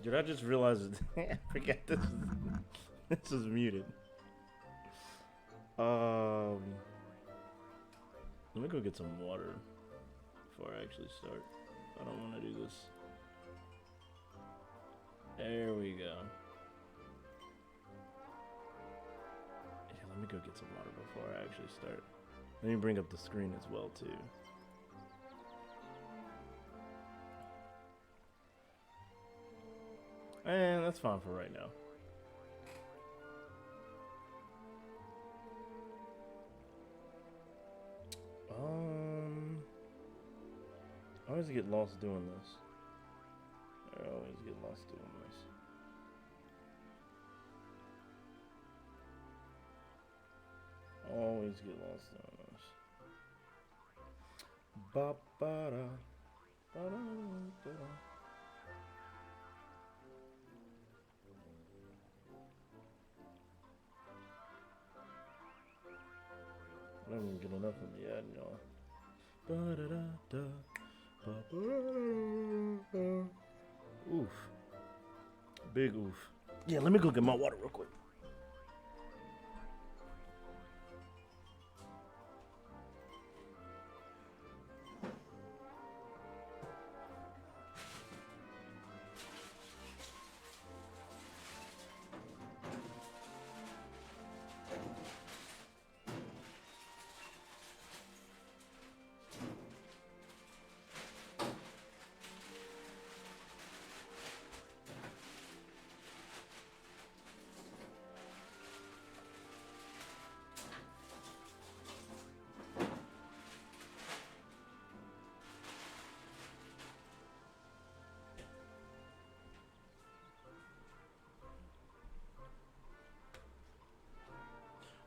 Did I just realize it? I forgot this is muted. Um, let me go get some water before I actually start. I don't want to do this. There we go. Yeah, let me go get some water before I actually start. Let me bring up the screen as well too. And that's fine for right now. I always get lost doing this. I always get lost doing this. Always get lost doing this. Ba ba da, ba da ba da. I don't even get enough of the ad, y'all. Ba da da da. Ba ba da da. Oof. Big oof. Yeah, let me go get my water real quick.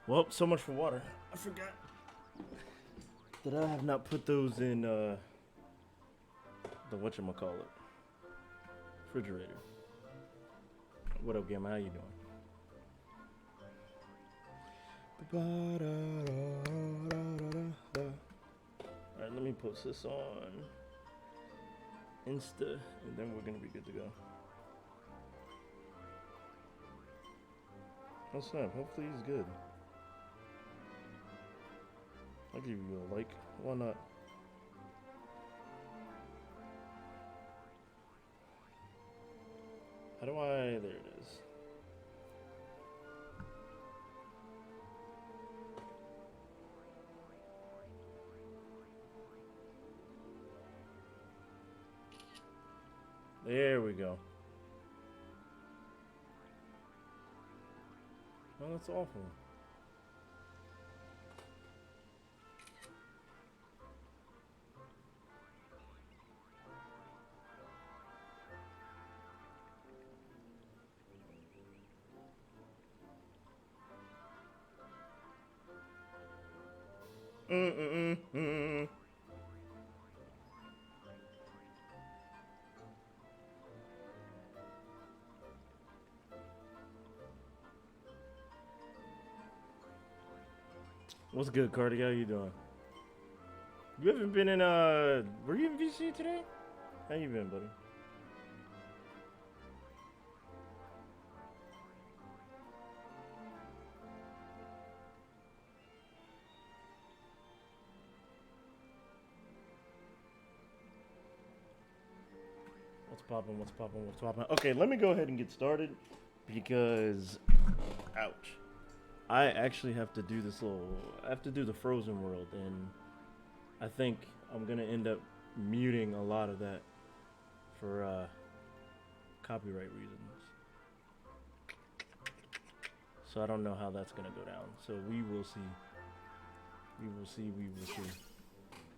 Well, so much for water. I forgot that I have not put those in the whatchamacallit refrigerator. What up, Gamma? How you doing? Alright, let me post this on Insta, and then we're gonna be good to go. Oh snap, hopefully he's good. I'll give you a like. Why not? How do I... There it is. There we go. Oh, that's awful. Mm-mm-mm-mm. What's good, Cardi? How you doing? You haven't been in were you in VC today? How you been, buddy? What's poppin'? What's poppin'? What's poppin'? Okay, let me go ahead and get started because, ouch, I actually have to do this little. I have to do the Frozen World, and I think I'm gonna end up muting a lot of that for copyright reasons. So I don't know how that's gonna go down. So we will see. We will see. We will see.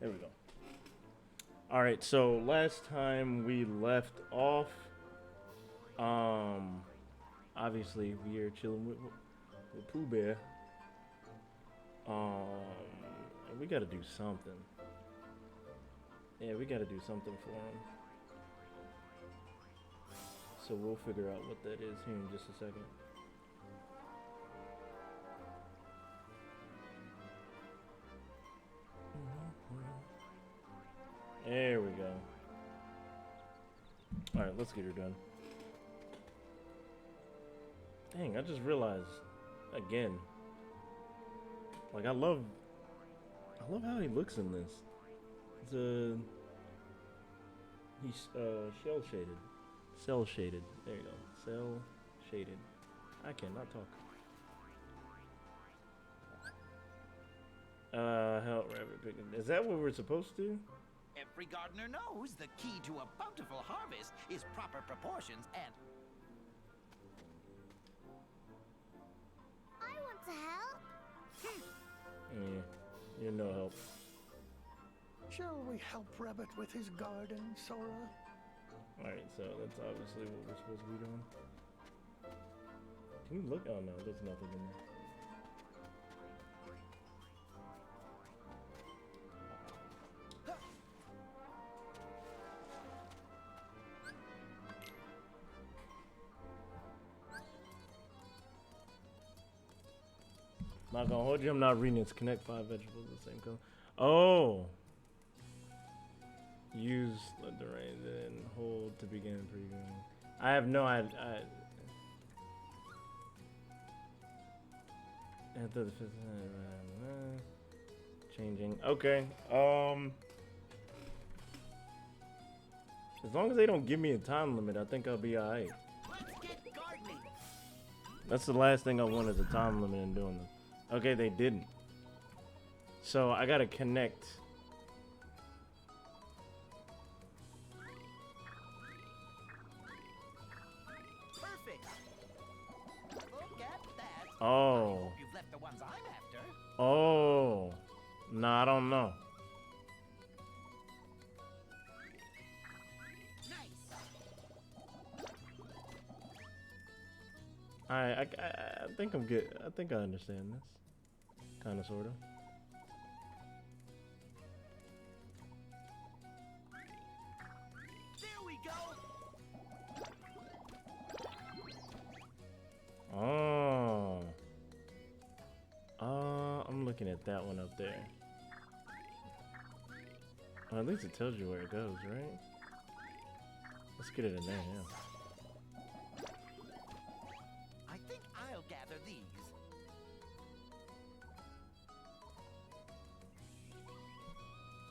There we go. All right. So last time we left off, obviously we are chilling with Pooh Bear. And we gotta do something. Yeah, we gotta do something for him. So we'll figure out what that is here in just a second. There we go. Alright, let's get her done. Dang, I just realized again. Like I love how he looks in this. It's he's shell shaded. Cell shaded. There you go. Cell shaded. I cannot talk. Help rabbit picking. Is that what we're supposed to? Every gardener knows the key to a bountiful harvest is proper proportions and... I want to help. You're no help. Shall we help Rabbit with his garden, Sora? Alright, so that's obviously what we're supposed to be doing. Can you look? Oh no, there's nothing in there. Not gonna hold you. I'm not reading it. Connect 5 vegetables the same color. Oh. Use the rain, then hold to begin previewing. I have no idea. After the fifth, changing. Okay. As long as they don't give me a time limit, I think I'll be alright. Let's get gardening. That's the last thing I want is a time limit in doing this. Okay, they didn't. So I gotta connect. Perfect. Look at that. Oh. I hope you've left the ones I'm after. Oh. Nah, I don't know. Nice. I think I'm good. I think I understand this. Kind of, sort of. There we go. Oh. I'm looking at that one up there. Well, at least it tells you where it goes, right? Let's get it in there, yeah. I think I'll gather these.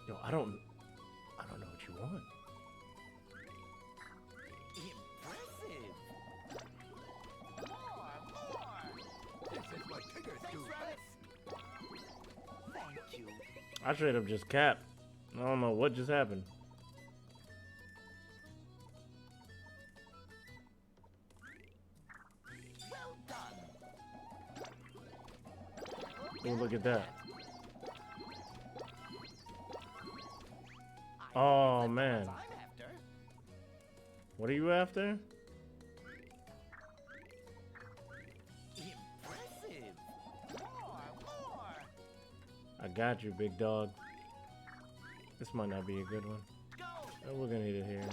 Yo, I don't know what you want. Impressive. More. This is what piggers Thanks, do. Rabbit. Thank you. I straight up just capped. I don't know what just happened. Well done. Oh, look at that. I Oh, hope you've left the man. ones I'm after. What are you after? Impressive. More. I got you, big dog. This might not be a good one. Go. Oh, we're gonna need it here.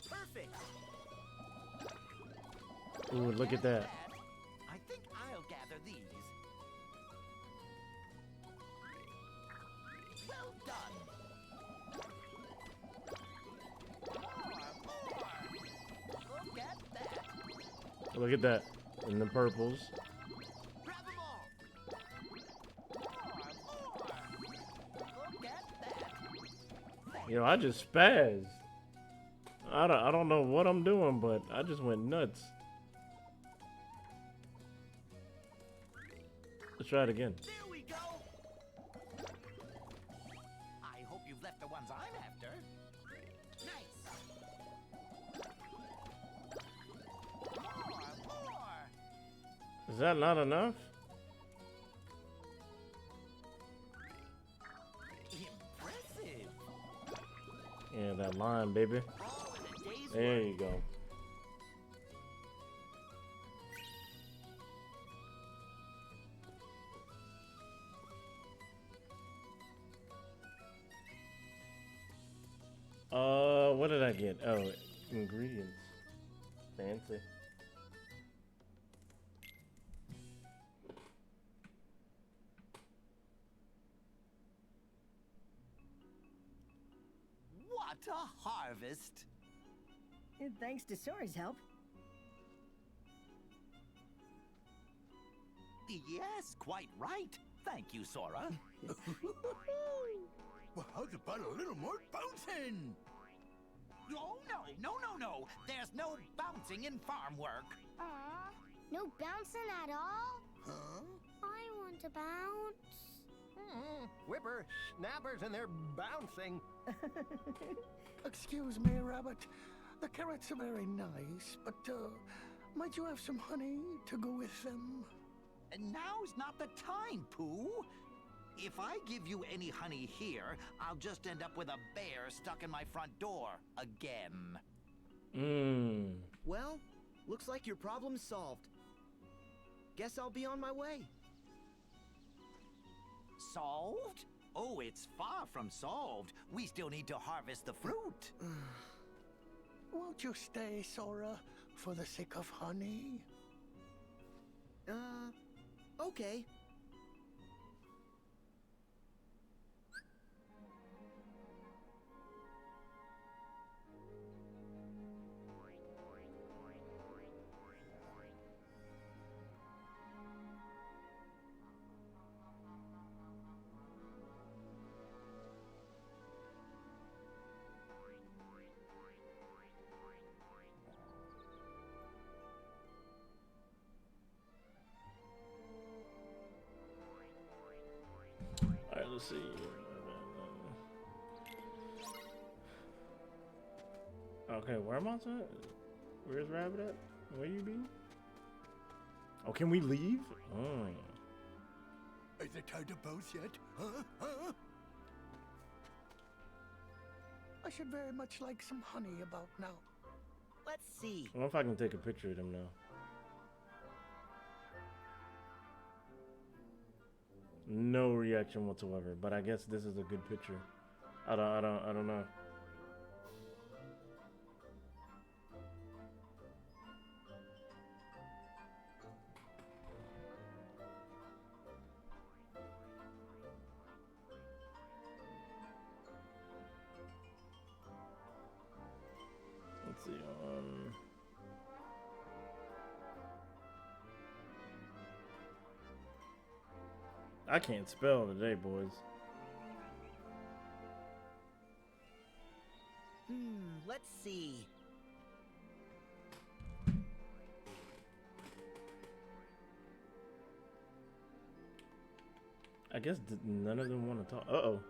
Perfect. Ooh, look at that. I think I'll gather these. Well done. More. Look at that. Look at that. And the purples. Grab them all. More. Look at that. You know, I just spazzed. I don't know what I'm doing, but I just went nuts. Let's try it again. There we go. I hope you've left the ones I'm after. Nice. More. Is that not enough? Impressive. Yeah, that line, baby. All in a day's There work. you go. What did I get? Oh, ingredients. Fancy. What to harvest. And thanks to Sora's help. Yes, quite right. Thank you, Sora. Well, how's about a little more bouncing? Oh, no. There's no bouncing in farm work. Aw, no bouncing at all? Huh? I want to bounce. Whipper, snappers, and they're bouncing. Excuse me, Rabbit. The carrots are very nice, but might you have some honey to go with them? Now's not the time, Pooh. If I give you any honey here, I'll just end up with a bear stuck in my front door again. Well, looks like your problem's solved. Guess I'll be on my way. Solved? Oh, it's far from solved. We still need to harvest the fruit. Won't you stay, Sora, for the sake of honey? Okay. Alright, let's see. Okay, where am I at? Where's Rabbit at? Where you be? Oh, can we leave? Oh. Is it time to bounce yet? Huh? I should very much like some honey about now. Let's see. I wonder if I can take a picture of them now. No reaction whatsoever, but I guess this is a good picture. I don't know. Let's see. I can't spell today, boys. Let's see. I guess none of them want to talk. Uh-oh.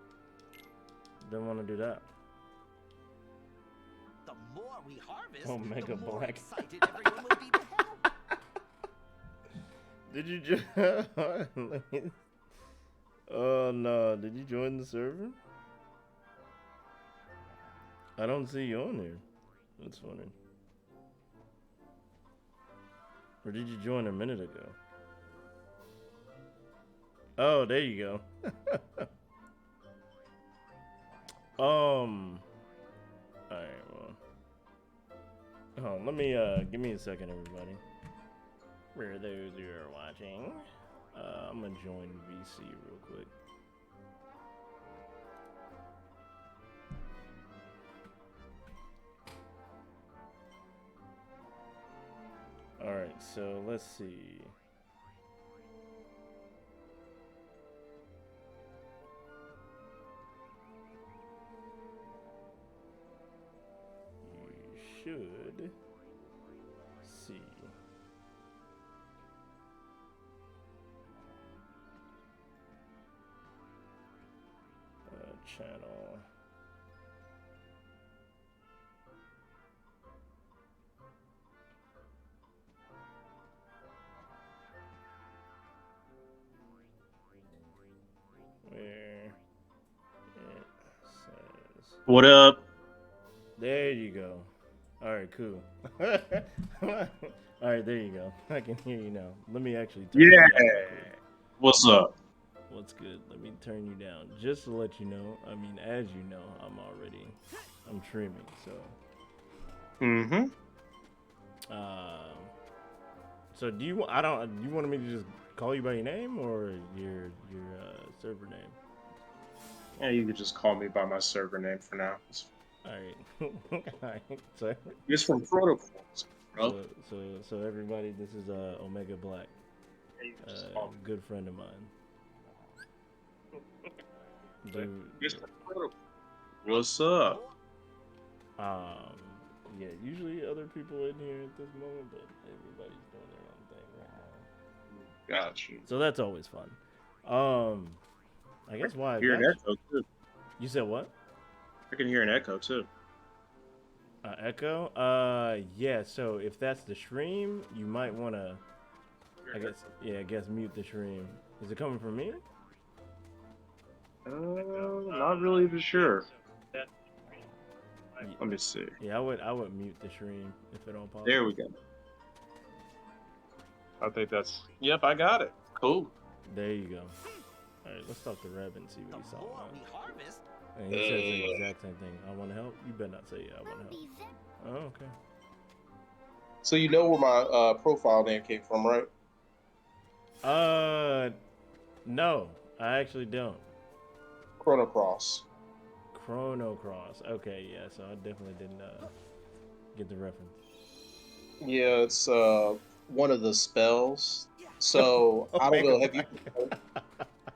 Don't want to do that. The more we harvest, Oh, Mega the more Black. excited everyone will be to help. Did you just... Oh, no. Did you join the server? I don't see you on there. That's funny. Or did you join a minute ago? Oh, there you go. Alright, well. Oh, let me, give me a second, everybody. For those who are watching, I'm gonna join VC real quick. Alright, so let's see. You should see. Channel. Where it says. What up? There you go. Alright, cool. Alright, there you go. I can hear you now. Let me actually turn you down real quick. What's up? What's good? Let me turn you down. Just to let you know, I mean, as you know, I'm streaming, so. Mm-hmm. So do you, you wanted me to just call you by your name or your server name? Yeah, you could just call me by my server name for now. Alright. Alright. So, It's from Protocols, bro. so everybody, this is Omega Black. Good friend of mine. Dude. It's from Protocols. What's up? Yeah, usually other people in here at this moment, but everybody's doing their own thing right now. Got you. So that's always fun. I guess why I Hear an got echo too. you said what? I can hear an echo too. Echo? Yeah, so if that's the stream, you might want to, I guess mute the stream. Is it coming from me? Not really for sure. Let me see. Yeah, I would mute the stream if at all possible. There we go. I think that's. Yep, I got it. Cool. There you go. All right, let's talk to Reb and see what he's The talking more about. we harvest, And he says the exact same thing. I want to help. You better not say yeah. I want to help. Oh, okay. So you know where my profile name came from, right? No, I actually don't. Chrono Cross. Chrono Cross. Okay, yeah. So I definitely didn't get the reference. Yeah, it's one of the spells. So I don't know. Have you?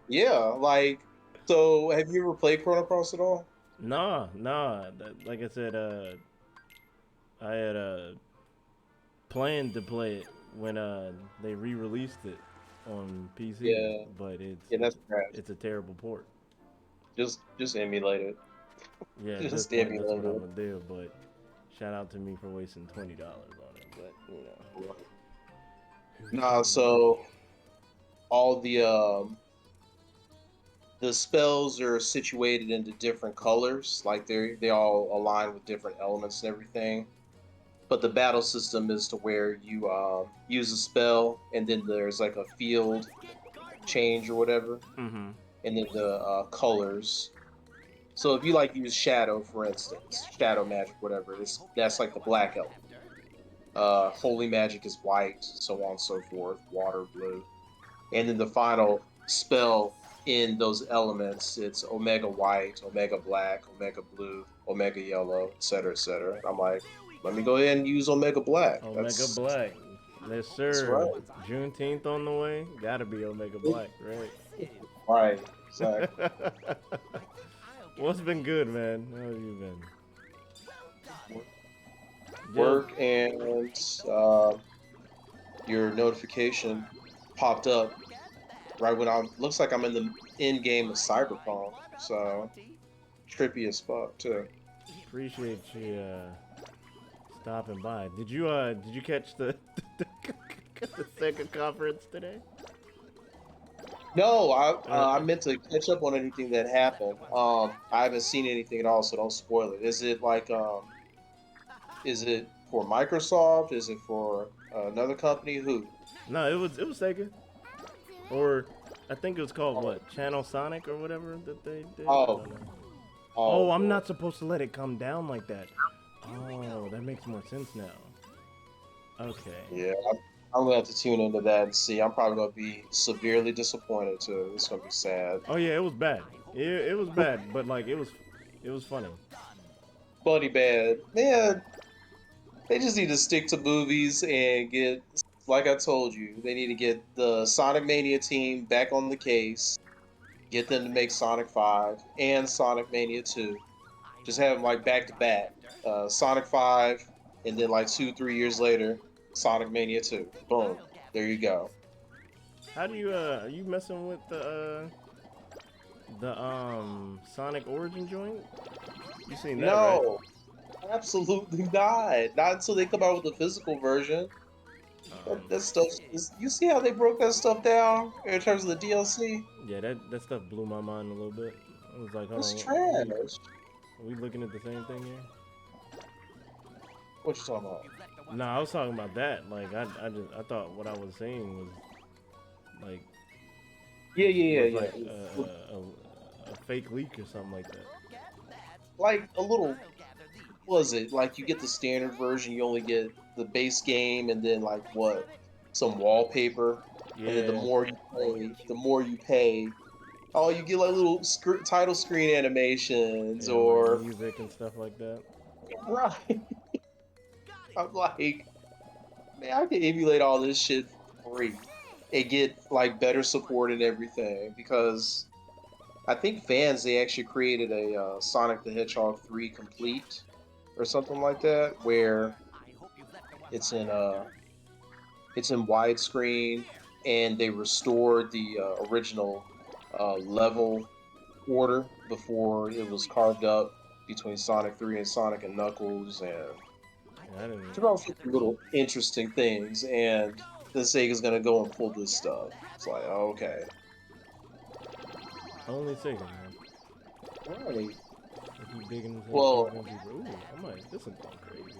Yeah, like. So have you ever played Chrono Cross at all? Nah. Like I said, I had planned to play it when they re-released it on PC. Yeah. But that's trash. it's a terrible port. Just emulate it. Yeah, at this point, that's what I'm gonna do. But shout out to me for wasting $20 on it. But you know. Nah, so all the spells are situated into different colors, like they all align with different elements and everything. But the battle system is to where you use a spell, and then there's like a field change or whatever, Mm-hmm. and then the colors. So if you like use shadow, for instance, shadow magic, whatever, that's like the black element. Holy magic is white, so on and so forth. Water, blue, and then the final spell in those elements, it's Omega White, Omega Black, Omega Blue, Omega Yellow, etc., etc. I'm like, let me go ahead and use Omega Black. Omega Black. Yes, sir. That's right. Juneteenth on the way. Gotta be Omega Black, right? Right, exactly. What's been good, man? How have you been? Work and your notification popped up right when looks like I'm in the end game of Cyberpunk, so trippy as fuck too. Appreciate you stopping by. Did you catch the the Sega conference today? No, I meant to catch up on anything that happened. I haven't seen anything at all, so don't spoil it. Is it like is it for Microsoft? Is it for another company? Who? No, it was Sega. Or I think it was called what? Channel Sonic or whatever that they did. Oh. Oh, I'm not supposed to let it come down like that. Oh, that makes more sense now. Okay. Yeah, I'm gonna have to tune into that and see. I'm probably gonna be severely disappointed too. It's gonna be sad. Oh yeah, it was bad. It was bad, but like it was funny. Funny bad, man. They just need to stick to movies and get, like I told you, they need to get the Sonic Mania team back on the case. Get them to make Sonic 5 and Sonic Mania 2. Just have them like back to back. Sonic 5, and then like 2-3 years later, Sonic Mania 2. Boom. There you go. How do you are you messing with the Sonic Origin joint? You seen that, right? No, absolutely not. Not until they come out with the physical version. That stuff. You see how they broke that stuff down in terms of the DLC? Yeah, that stuff blew my mind a little bit. I was like, hold It's on, trash. are we looking at the same thing here? What you talking about? No, I was talking about that. Like, I thought what I was saying was like, Yeah. like a fake leak or something like that. Like a little. Was it like you get the standard version? You only get the base game, and then like what? Some wallpaper. Yeah. And then the more you pay, Oh, you get like little title screen animations And like or music and stuff like that. right. I'm like, man, I can emulate all this shit for free and get like better support and everything because I think fans they actually created a Sonic the Hedgehog 3 complete or something like that where it's in it's in widescreen and they restored the original level order before it was carved up between Sonic 3 and Sonic and Knuckles and Yeah, I didn't. it's about little interesting things and then Sega's gonna go and pull this stuff. It's like, okay. Only Sega, man. Right. If you digging into Well, ooh, I might. This is going crazy.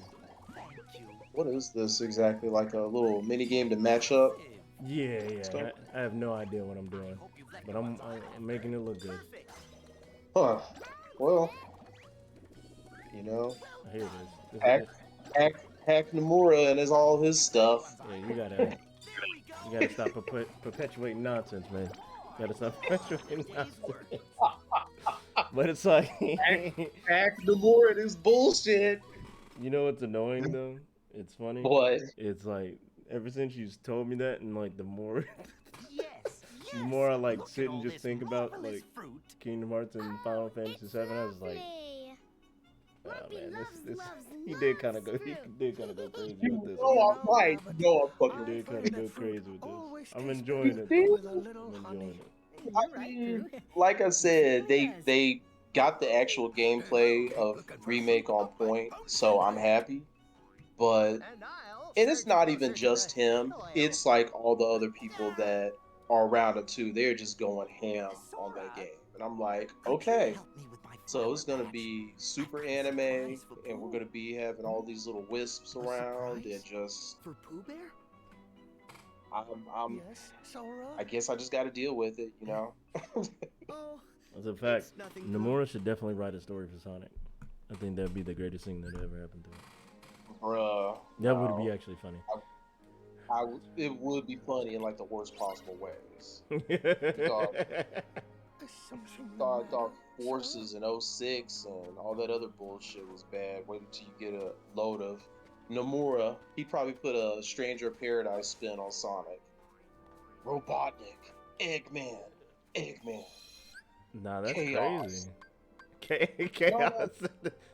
what is this exactly? Like a little mini game to match up? Yeah. Stuff? I have no idea what I'm doing, but I'm making it look good. Huh. Well, you know, Here it is. This, hack, this, hack Nomura and his all his stuff. yeah, you gotta stop perpetuating nonsense, man. You gotta stop perpetuating nonsense. But it's like, Hack Nomura and his bullshit. you know what's annoying though? It's funny. What? It's like ever since you told me that, and like the more, the more I like sit and just think about like Kingdom Hearts and Final Fantasy VII, I was like, oh man, this he did kind of go crazy with this. I'm right. I'm fucking He did kind of go crazy with Always this. I'm tastes enjoying better it. See? with a little I'm honey. enjoying it. You're right, Pooh. Like I said, Yes. they got the actual gameplay of remake on point, so I'm happy. But and it's not even just him; it's like all the other people that are around it too. They're just going ham on that game, and I'm like, okay, so it's gonna be super anime, and we're gonna be having all these little wisps around, and just For Pooh Bear? I'm Yes, Sora? I guess I just got to deal with it, you know. Oh, As a fact, it's nothing, Pooh. Nomura should definitely write a story for Sonic. I think that'd be the greatest thing that ever happened to him. Bruh, That would be actually funny. it would be funny in like the worst possible ways. There's something the matter, Thought Sora? Forces in '06 and all that other bullshit was bad. Wait until you get a load of Nomura. He probably put a Stranger of Paradise spin on Sonic. Robotnik, Eggman. Nah, that's Chaos. crazy. Chaos.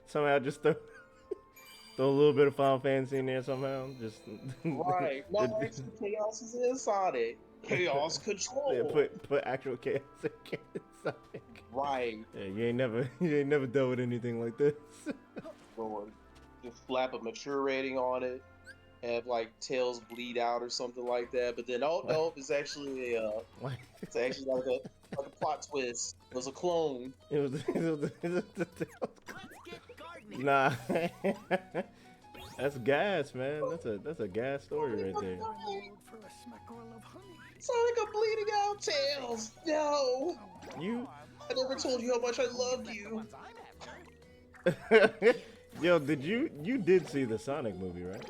Somehow just throw a little bit of Final Fantasy in there somehow. Just Right. No, actually, Chaos is in Sonic. Chaos Control. Yeah, put actual chaos in Sonic. Right. Yeah, you ain't never dealt with anything like this. Lord. Just slap a mature rating on it. Have like tails bleed out or something like that. But then no, it's actually What? it's actually like a plot twist. It was a clone. It was nah. That's gas, man. That's a gas story right there. Mood for a smackerel of honey. Sonic a bleeding out tails. No. You I never told you how much I loved you. Yo, you did see the Sonic movie, right?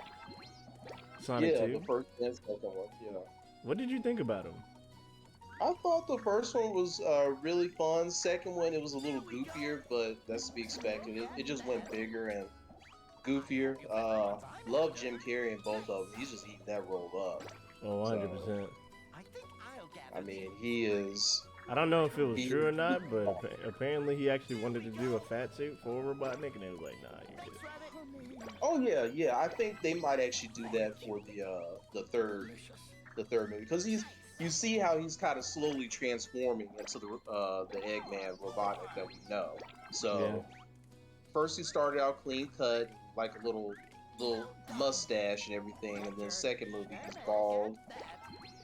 Sonic Yeah, 2? the first and second one. Yeah. What did you think about him? I thought the first one was really fun. Second one, it was a little goofier, but that's to be expected. It just went bigger and goofier. Love Jim Carrey in both of them. He's just eating that roll up. Oh, 100%. I mean, he is. I don't know if it was true or not, but apparently he actually wanted to do a fat suit for Robotnik, and they was like, nah, you good. Oh yeah. I think they might actually do that for the third movie because you see how he's kind of slowly transforming into the Eggman Robotnik that we know. So first he started out clean cut, like a little mustache and everything, and then second movie he's bald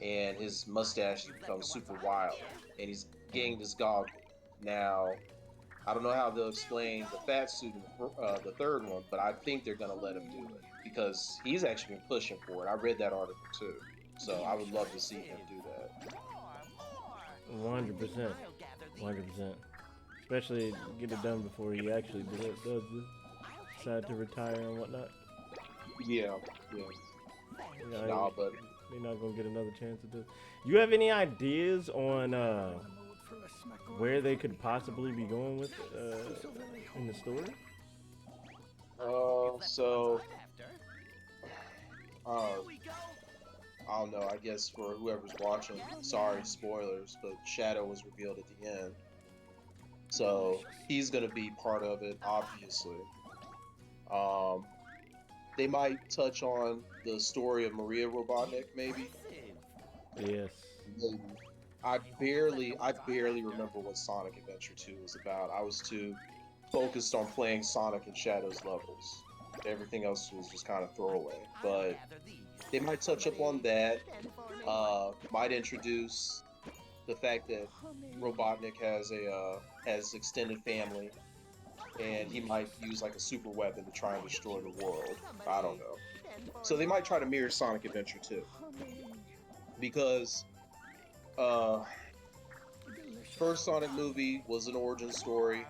and his mustache becomes super wild, and he's getting this goggle. Now, I don't know how they'll explain the fat suit in the third one, but I think they're gonna let him do it because he's actually been pushing for it. I read that article too, so I would love to see him do that. 100%. 100%. Especially get it done before he actually does this. Decide to retire and whatnot. Yeah. You know, Nah, but they're not gonna get another chance to do. You have any ideas on where they could possibly be going with in the story? So I don't know. I guess for whoever's watching, sorry, spoilers, but Shadow was revealed at the end, so he's gonna be part of it, obviously. They might touch on the story of Maria Robotnik, maybe. Yes. Maybe. I barely remember what Sonic Adventure 2 was about. I was too focused on playing Sonic and Shadow's levels. Everything else was just kind of throwaway. But they might touch up on that. Might introduce the fact that Robotnik has extended family, and he might use like a super weapon to try and destroy the world. I don't know. So they might try to mirror Sonic Adventure 2, because first Sonic movie was an origin story,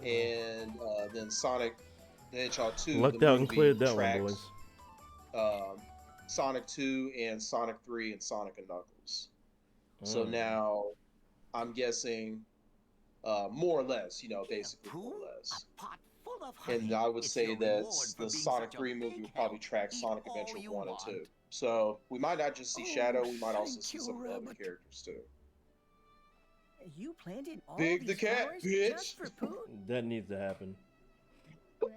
and then Sonic the Hedgehog 2, Lucked the out and movie cleared that one, tracks boys. Sonic 2 and Sonic 3 and Sonic and Knuckles. So now I'm guessing more or less, basically more or less. And I would say that the Sonic 3 movie would probably track Sonic Adventure 1 and 2. So we might not just see Shadow, we might also see some of the other characters too. You planted all Big these the cat, flowers bitch. just for Pooh? That needs to happen. Really?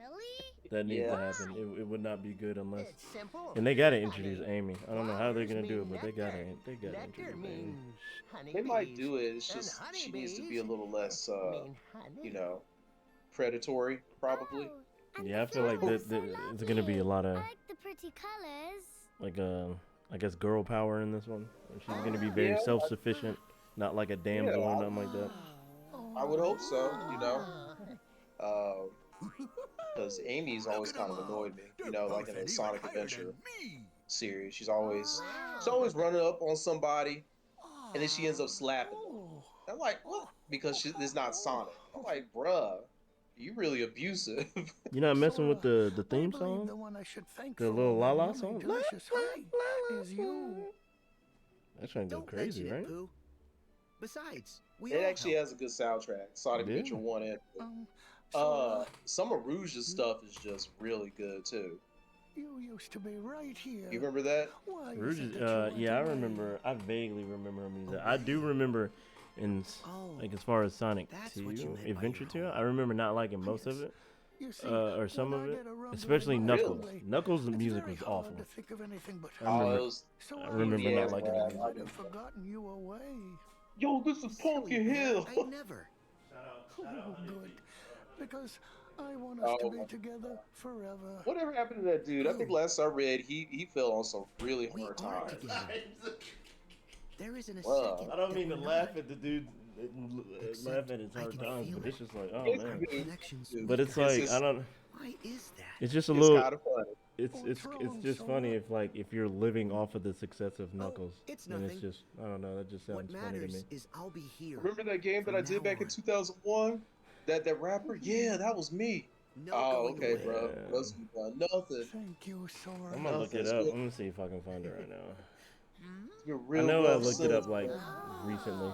That needs to Yes. happen. It would not be good unless. It's simple. And they gotta introduce Amy. I don't know how they're Flowers gonna do it, mean but they gotta nectar. Nectar introduce Amy. means honey They might bees, do it, it's and just she honey needs to be bees a little less, mean honey. predatory, probably. Oh, and Yeah, I the feel like flowers that are so it's gonna be a lovely. lot I of like the pretty colors. like I guess girl power in this one. And she's gonna be very Yeah, self-sufficient, not like a damsel or nothing like that. I would hope so, because Amy's always kind of annoyed me, like in the Sonic Adventure series. She's always running up on somebody, and then she ends up slapping them. I'm like, what? Because it's not Sonic. I'm like, bruh, you really abusive. You're not messing with the theme The song? one I should thank The for little all that la-la yummy, song? delicious honey is you. That's trying to go Don't crazy, mention right? it, Pooh. Besides, we It all actually help. has a good soundtrack. Sonic Yeah. Adventure 1 and 2. So, Some of Rouge's stuff is just really good too. you used to be right here. You remember that? Why is Rouge, it that you went yeah, I away? remember. I vaguely remember her music. I do remember, like as far as Sonic That's 2, what you meant by Adventure your 2, I remember not liking most of it, You see, or some when of I it, get a rumbling especially in my Knuckles. belly, Knuckles' it's music very was hard awful. to think of anything but I remember- it was, So I remember yeah, not liking man. it. I might have forgotten you away. Yo, this is Pumpkin Hill. I never. Oh, good. Because I want us to be together forever. Whatever happened to that dude? I think last I read, he fell on some really We hard are times. together. There isn't a Well, second. I don't that mean to we're laugh not. at the dude, laugh at his I hard can times, feel but it. it's just like, oh It's man. good. Connections. But it's It's like just- I don't. Why is that? It's just a It's little. kind of funny. It's wrong, just funny if you're living off of the success of Knuckles, it's and it's nothing. just I don't know, that just What sounds funny to me. matters is I'll be here. Remember that game that From I did now back in on. 2001? That rapper? Yeah, that was me. No Oh, going okay, away. bro. Yeah. That's nothing. Thank you, Sora. I'm gonna look it Nothing's up. good. I'm gonna see if I can find it right now. You're I real know I rough, looked it son. up like recently.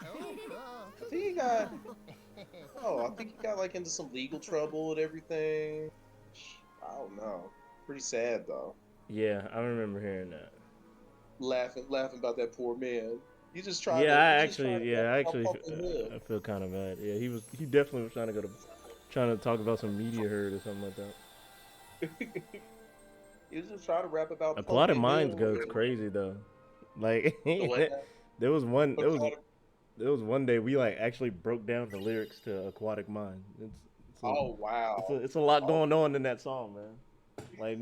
I think he got. Oh, I think he got like into some legal trouble and everything. I don't know. Pretty sad though. Yeah, I remember hearing that. Laughing about that poor man. He just tried. Yeah, to, I he just tried actually, to yeah, I pump actually, up the hill. I feel kind of bad. Yeah, he definitely was trying to talk about some media herd or something like that. He was just trying to rap about. Aquatic Pumpkin Minds Hill goes and- crazy though. Like What? there was Aquatic- one day we like actually broke down the lyrics to Aquatic Mind. Oh wow. It's a lot going on in that song, man. Like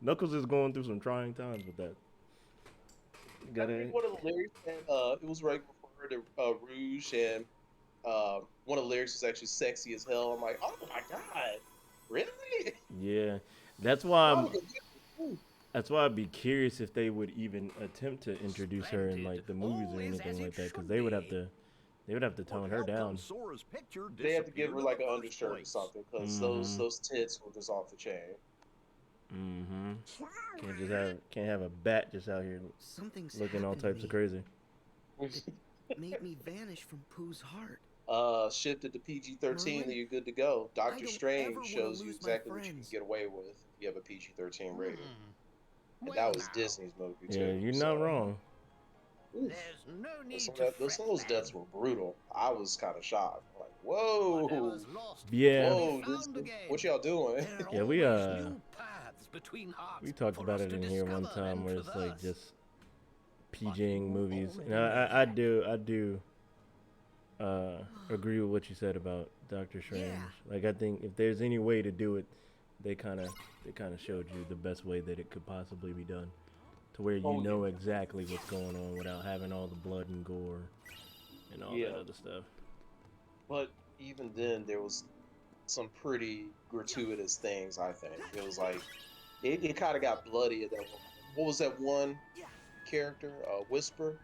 Knuckles is going through some trying times with that. I Got think it? one of the lyrics, and it was right before the Rouge, and one of the lyrics was actually "sexy as hell." I'm like, oh my god, really? Yeah, that's why Oh, that's why I'd be curious if they would even attempt to introduce her in like the movies or anything like that, because they would have to tone her down. they have to give her like an undershirt or something, because those tits were just off the chain. Mm-hmm. Can't have a bat just out here Something's looking all happened to types of me. crazy. Made me vanish from Pooh's heart. Shifted to PG-13, Merlin, then you're good to go. I Doctor don't ever Strange wanna shows you lose my exactly what you can friends. get away with if you have a PG-13 rating. And Well that was now, Disney's movie Yeah, too. you're So, not wrong. oof. there's no But need some to of fret, some of those deaths lad. were brutal. I was kind of shocked. Like, whoa, Whatever's lost Yeah. will be whoa, found again. what y'all doing? There are Yeah, always new paths between hearts we talked for about us it to in here one discover time and where it's like traverse. just But PGing you movies, already and know I that. do agree with what you said about Doctor Strange. Yeah. Like I think if there's any way to do it, they kind of showed you the best way that it could possibly be done, to where you Oh, know yeah. exactly what's going on without having all the blood and gore and all Yeah. that other stuff. But even then, there was some pretty gratuitous things. I think it was like it kind of got bloody at that one. What was that one character? Whisper.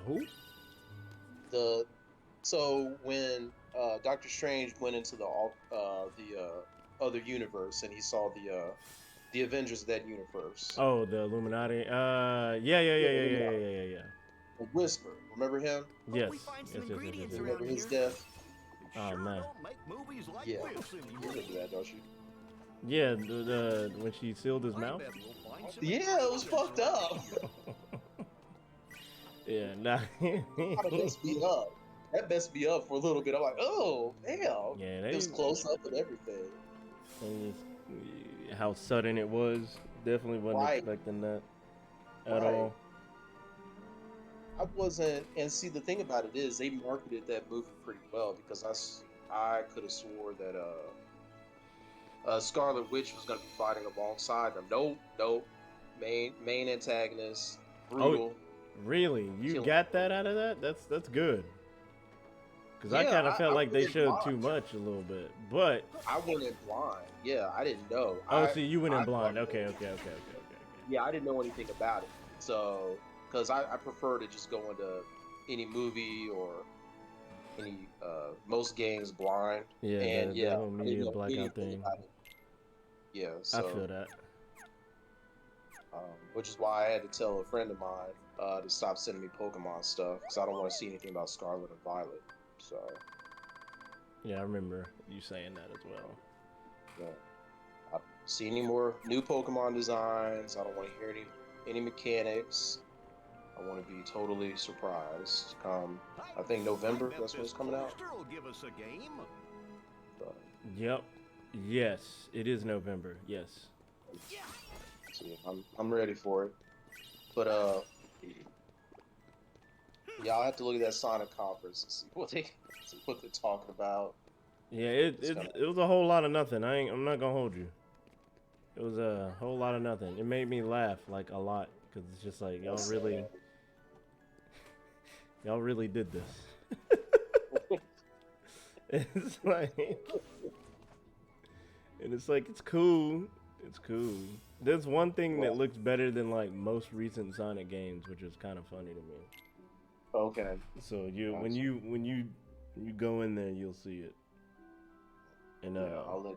Who? So when Doctor Strange went into the other universe and he saw the Avengers of that universe. Oh, the Illuminati. Yeah. Whisper. Remember him? Yes. We find Yes, some yes, yes, yes, ingredients yes. around Remember his here. death? Oh, Sure man. don't make movies like Yeah. this You anymore. remember that, don't you? Yeah, the when she sealed his I mouth. bet we'll find some Yeah, it was ingredients fucked around up. here. Yeah, nah. That messed me up. That messed me up for a little bit. I'm like, oh, damn. Yeah, It was close up and everything. and just, how sudden it was. Definitely wasn't Right. expecting that at Right. all. I wasn't, and see, the thing about it is they marketed that movie pretty well because I could have swore that Scarlet Witch was gonna be fighting alongside them. Nope. Main antagonist, brutal. Really, you Kill got him. that out of that? That's good. Because I Yeah, kind of felt I like they went showed blind. too much a little bit, but I went in blind. Yeah, I didn't know. see, you went in I blind. thought- Okay. Yeah, I didn't know anything about it. So, because I prefer to just go into any movie or any most games blind. Yeah, And the whole I didn't media know blackout anything thing. about it. Yeah, I so feel that. which is why I had to tell a friend of mine to stop sending me Pokemon stuff because I don't want to see anything about Scarlet and Violet. So, Yeah, I remember you saying that as well. yeah. I don't see any more new Pokemon designs. I don't want to hear any mechanics. I want to be totally surprised. I think November. bet That's when it's this coming out. poster will give us a game. So, Yep. Yes, it is November. Yes. so yeah, I'm ready for it. But yeah, I'll have to look at that Sonic conference and see what they're talking about. Yeah, It's it gonna- it was a whole lot of nothing. I'm not gonna hold you. It was a whole lot of nothing. It made me laugh like a lot because it's just like y'all really did this. It's like, and it's like it's cool. It's cool. There's one thing that looks better than like most recent Sonic games, which is kind of funny to me. Okay. So when you go in there, you'll see it. And Yeah, I'll let.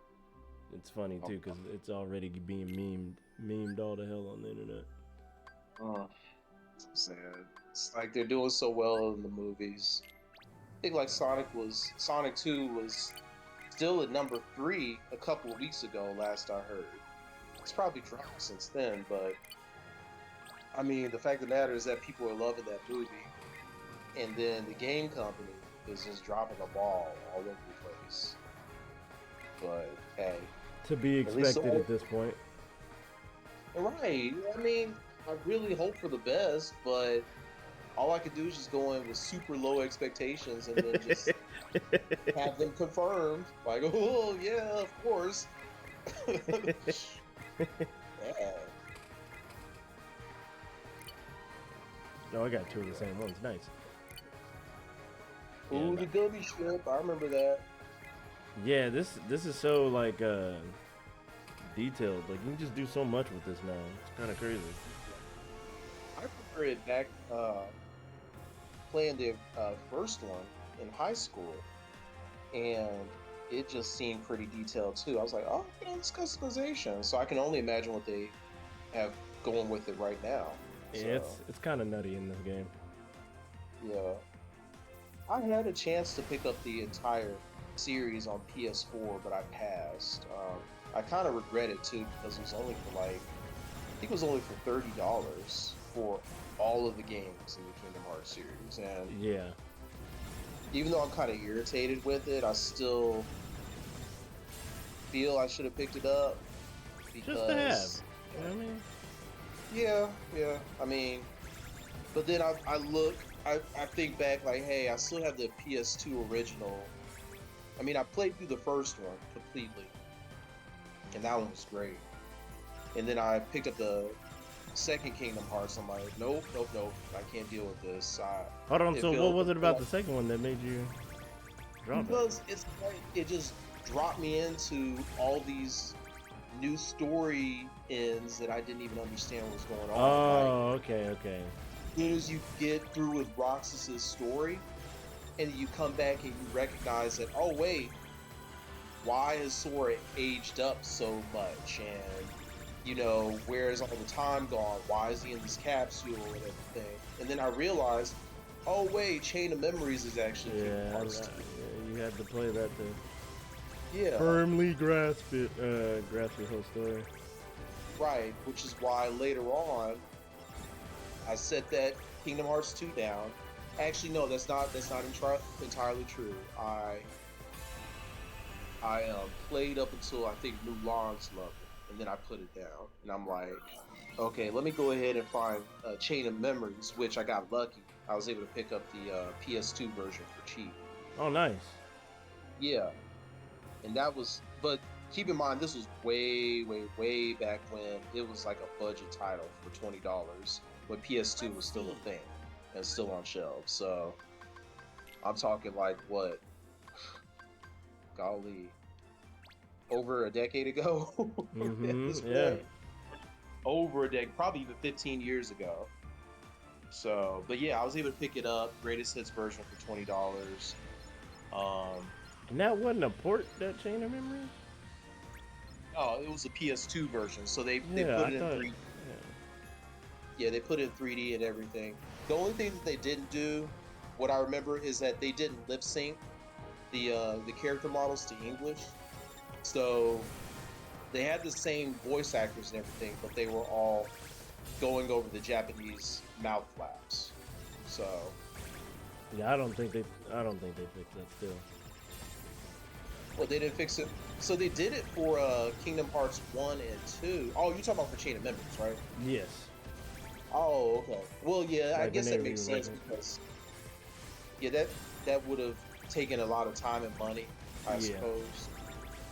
it's funny too because it's already being memed all the hell on the internet. So sad. It's like they're doing so well in the movies. I think like Sonic 2 was still at number 3 a couple of weeks ago. Last I heard, it's probably dropped since then. But I mean, the fact of the matter is that people are loving that movie, and then the game company is just dropping a ball all over the place. But hey, To be At least expected so- at this point. right? I mean, I really hope for the best, but all I could do is just go in with super low expectations and then just have them confirmed. Like, oh yeah, of course. Yeah. No, I got two of the same ones. Nice. Ooh, Yeah, the gummy ship. I remember that. Yeah, this is so like detailed. Like you can just do so much with this now. It's kind of crazy. I remember it back playing the first one in high school, and it just seemed pretty detailed too. I was like, oh, it's customization. So I can only imagine what they have going with it right now. Yeah, So, it's kind of nutty in this game. yeah. I had a chance to pick up the entire series on PS4, but I passed. I kind of regret it too because it was only for like, I think it was only for $30 for all of the games in the Kingdom Hearts series. And Yeah. even though I'm kind of irritated with it, I still feel I should have picked it up because Just to have. You know what I mean? yeah. I mean, but then I think back like, hey, I still have the PS2 original. I mean, I played through the first one completely, and that one was great. And then I picked up the second Kingdom Hearts. I'm like, nope, I can't deal with this. Hold on, it so what feels was it about like- the second one that made you drop it? Because it's like it just dropped me into all these new story ends that I didn't even understand what was going on. Oh, okay. As soon as you get through with Roxas's story, and you come back and you recognize that, oh wait, why has Sora aged up so much? And you know, where's all the time gone? Why is he in this capsule and everything? And then I realized, oh wait, Chain of Memories is actually Kingdom Hearts 2. You had to play that to Yeah, firmly grasp it, grasp the whole story. right. Which is why later on, I set that Kingdom Hearts 2 down. Actually, no, that's not entirely true. I played up until I think Mulan's level, and then I put it down. And I'm like, okay, let me go ahead and find Chain of Memories, which I got lucky. I was able to pick up the PS2 version for cheap. Oh, nice. Yeah, and that was, but keep in mind, this was way back when it was like a budget title for $20, when PS2 was still a thing and still on shelves. So I'm talking like what, golly, over a decade ago. At this yeah. point. Over a decade, probably even 15 years ago. So, but yeah, I was able to pick it up, greatest hits version for $20. And that wasn't a port, that Chain of Memories? Oh, it was a PS2 version, so they Yeah, put I it in thought- 3D. Yeah, they put it in 3D and everything. The only thing that they didn't do, what I remember, is that they didn't lip sync the character models to English. So they had the same voice actors and everything, but they were all going over the Japanese mouth flaps. So Yeah, I don't think they fixed that still. well, they didn't fix it. So they did it for Kingdom Hearts 1 and 2. Oh, you're talking about for Chain of Memories, right? Yes. Oh, okay. Well, yeah, I Like guess when that they makes sense rewrote it. because that would have taken a lot of time and money, I Yeah. suppose.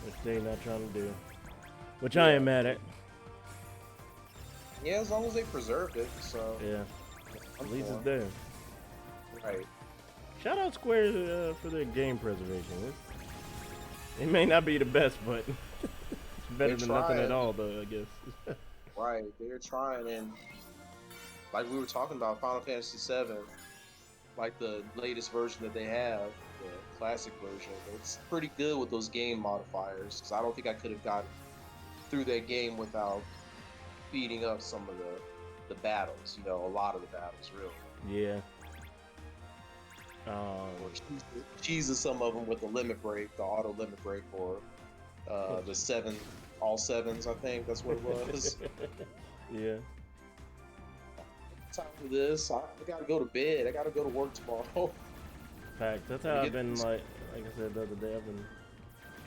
Which they're not trying to do. Which I am mad at. Yeah, as long as they preserved it. So Yeah. I'm At least for it's it. there. Right. Shout out Square for their game preservation. It may not be the best, but it's better They're than nothing at trying. all, though, I guess. Right. They're trying, and like we were talking about Final Fantasy VII, like the latest version that they have, the classic version, it's pretty good with those game modifiers. Because I don't think I could have gotten through that game without speeding up some of the battles. You know, a lot of the battles, really. Yeah. Or cheesing some of them with the limit break, the auto limit break, or the all sevens. I think that's what it was. Yeah. Time for this. I gotta go to bed. I gotta go to work tomorrow. Fact. That's how I've been, like I said the other day, I've been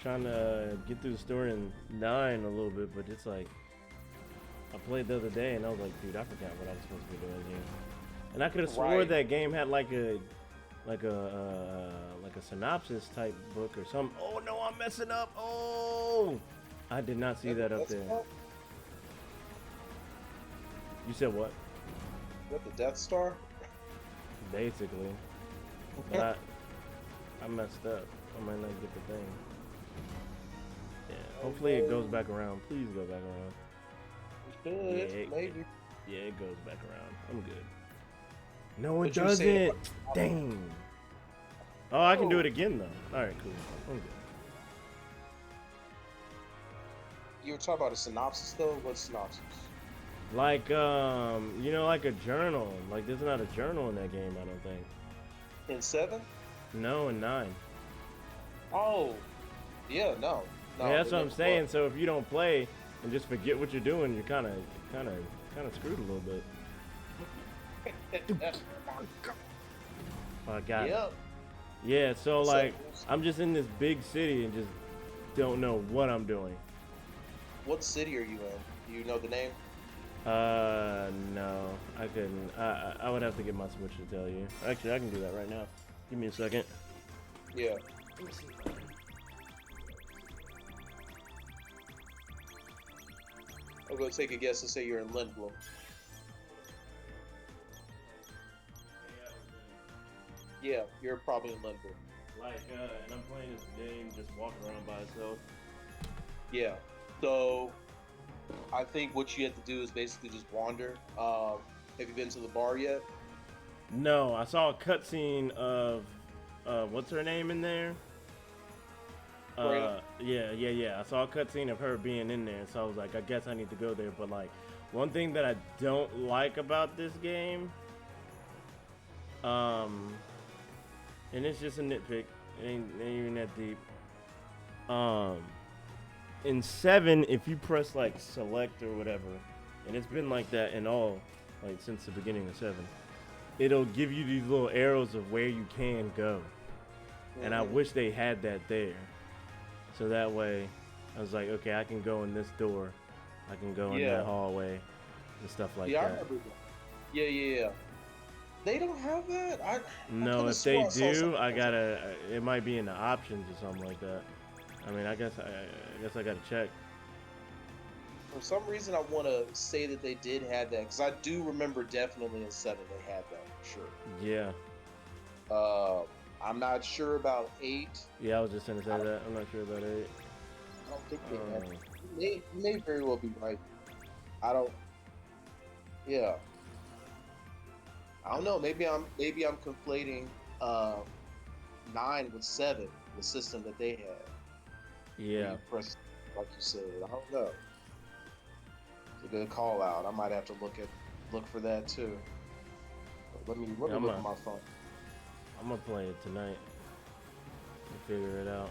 trying to get through the story in 9 a little bit, but it's like, I played the other day and I was like, dude, I forgot what I was supposed to be doing here. And I could have swore Right. that game had like a synopsis type book or something. Oh no, I'm messing up. Oh, I did not see that up there. You said what? What, the Death Star? Basically. But I messed up. I might not get the thing. Yeah. Hopefully it goes back around. Please go back around. Good, Yeah, maybe. Yeah, it goes back around. I'm good. No, it But you were saying doesn't. Dang. Oh, I can do it again though. All right, cool. I'm good. You were talking about a synopsis though. What synopsis? Like you know, like a journal. Like there's not a journal in that game, I don't think. In 7? No, in 9. Oh, yeah, no. Yeah, that's they what I'm never saying. was. So if you don't play and just forget what you're doing, you're kind of screwed a little bit. Oh, I got it. Yep. Yeah, so So- like I'm just in this big city and just don't know what I'm doing. What city are you in? Do you know the name? No, I couldn't. I would have to get my Switch to tell you. Actually, I can do that right now. Give me a second. Yeah. I'm gonna take a guess and say you're in Lindblom. Yeah, you're probably in Lindblom. Like, and I'm playing this game, just walking around by itself. Yeah. So, I think what you have to do is basically just wander. Have you been to the bar yet? No, I saw a cutscene of, what's her name in there? Brandon? Yeah. I saw a cutscene of her being in there, so I was like, I guess I need to go there. But like, one thing that I don't like about this game, and it's just a nitpick, it ain't even that deep. In 7, if you press like select or whatever, and it's been like that in all, like since the beginning of 7, it'll give you these little arrows of where you can go. And I wish they had that there. So that way, I was like, okay, I can go in this door. I can go in Yeah. that hallway and stuff like Yeah, I that. remember that. Yeah. They don't have that? I No, coulda if they swore I saw do, something I else. gotta. It might be in the options or something like that. I mean, I guess I gotta check. For some reason, I want to say that they did have that because I do remember definitely in 7 they had that for sure. Yeah, I'm not sure about 8. yeah. I was just gonna say that. I'm not sure about 8. I don't think they had it. Um, You may very well be right. I don't. Yeah. I don't know. Maybe I'm conflating 9 with 7, the system that they had. Where yeah. you press, like you said. I don't know. It's a good call out. I might have to look for that too. But let me look at my phone. I'm gonna play it tonight and figure it out.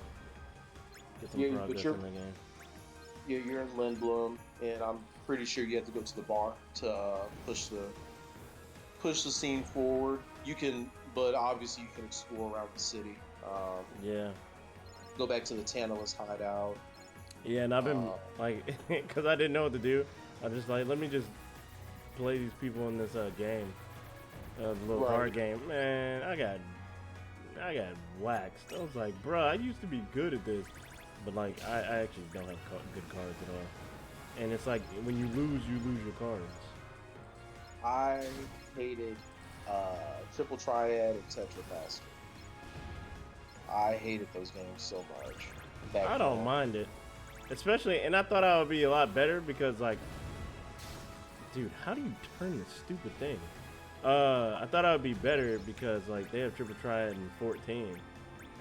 Get some Yeah, but progress you're- in the game. Yeah, you're in Lindblom, and I'm pretty sure you have to go to the bar to push the scene forward. You can, but obviously you can explore around the city. Yeah, Go back to the Tantalus hideout. yeah. And I've been like, cause I didn't know what to do. I just like, let me just play these people in this game, the little Right. card game. Man, I got waxed. I was like, bruh, I used to be good at this, but like, I actually don't have good cards at all. And it's like when you lose your cards. I hated Triple Triad and Tetrapaster. I hated those games so much. back I don't then. mind it, especially, and I thought I would be a lot better because, like, dude, how do you turn this stupid thing? I thought I would be better because, like, they have Triple Triad in 14.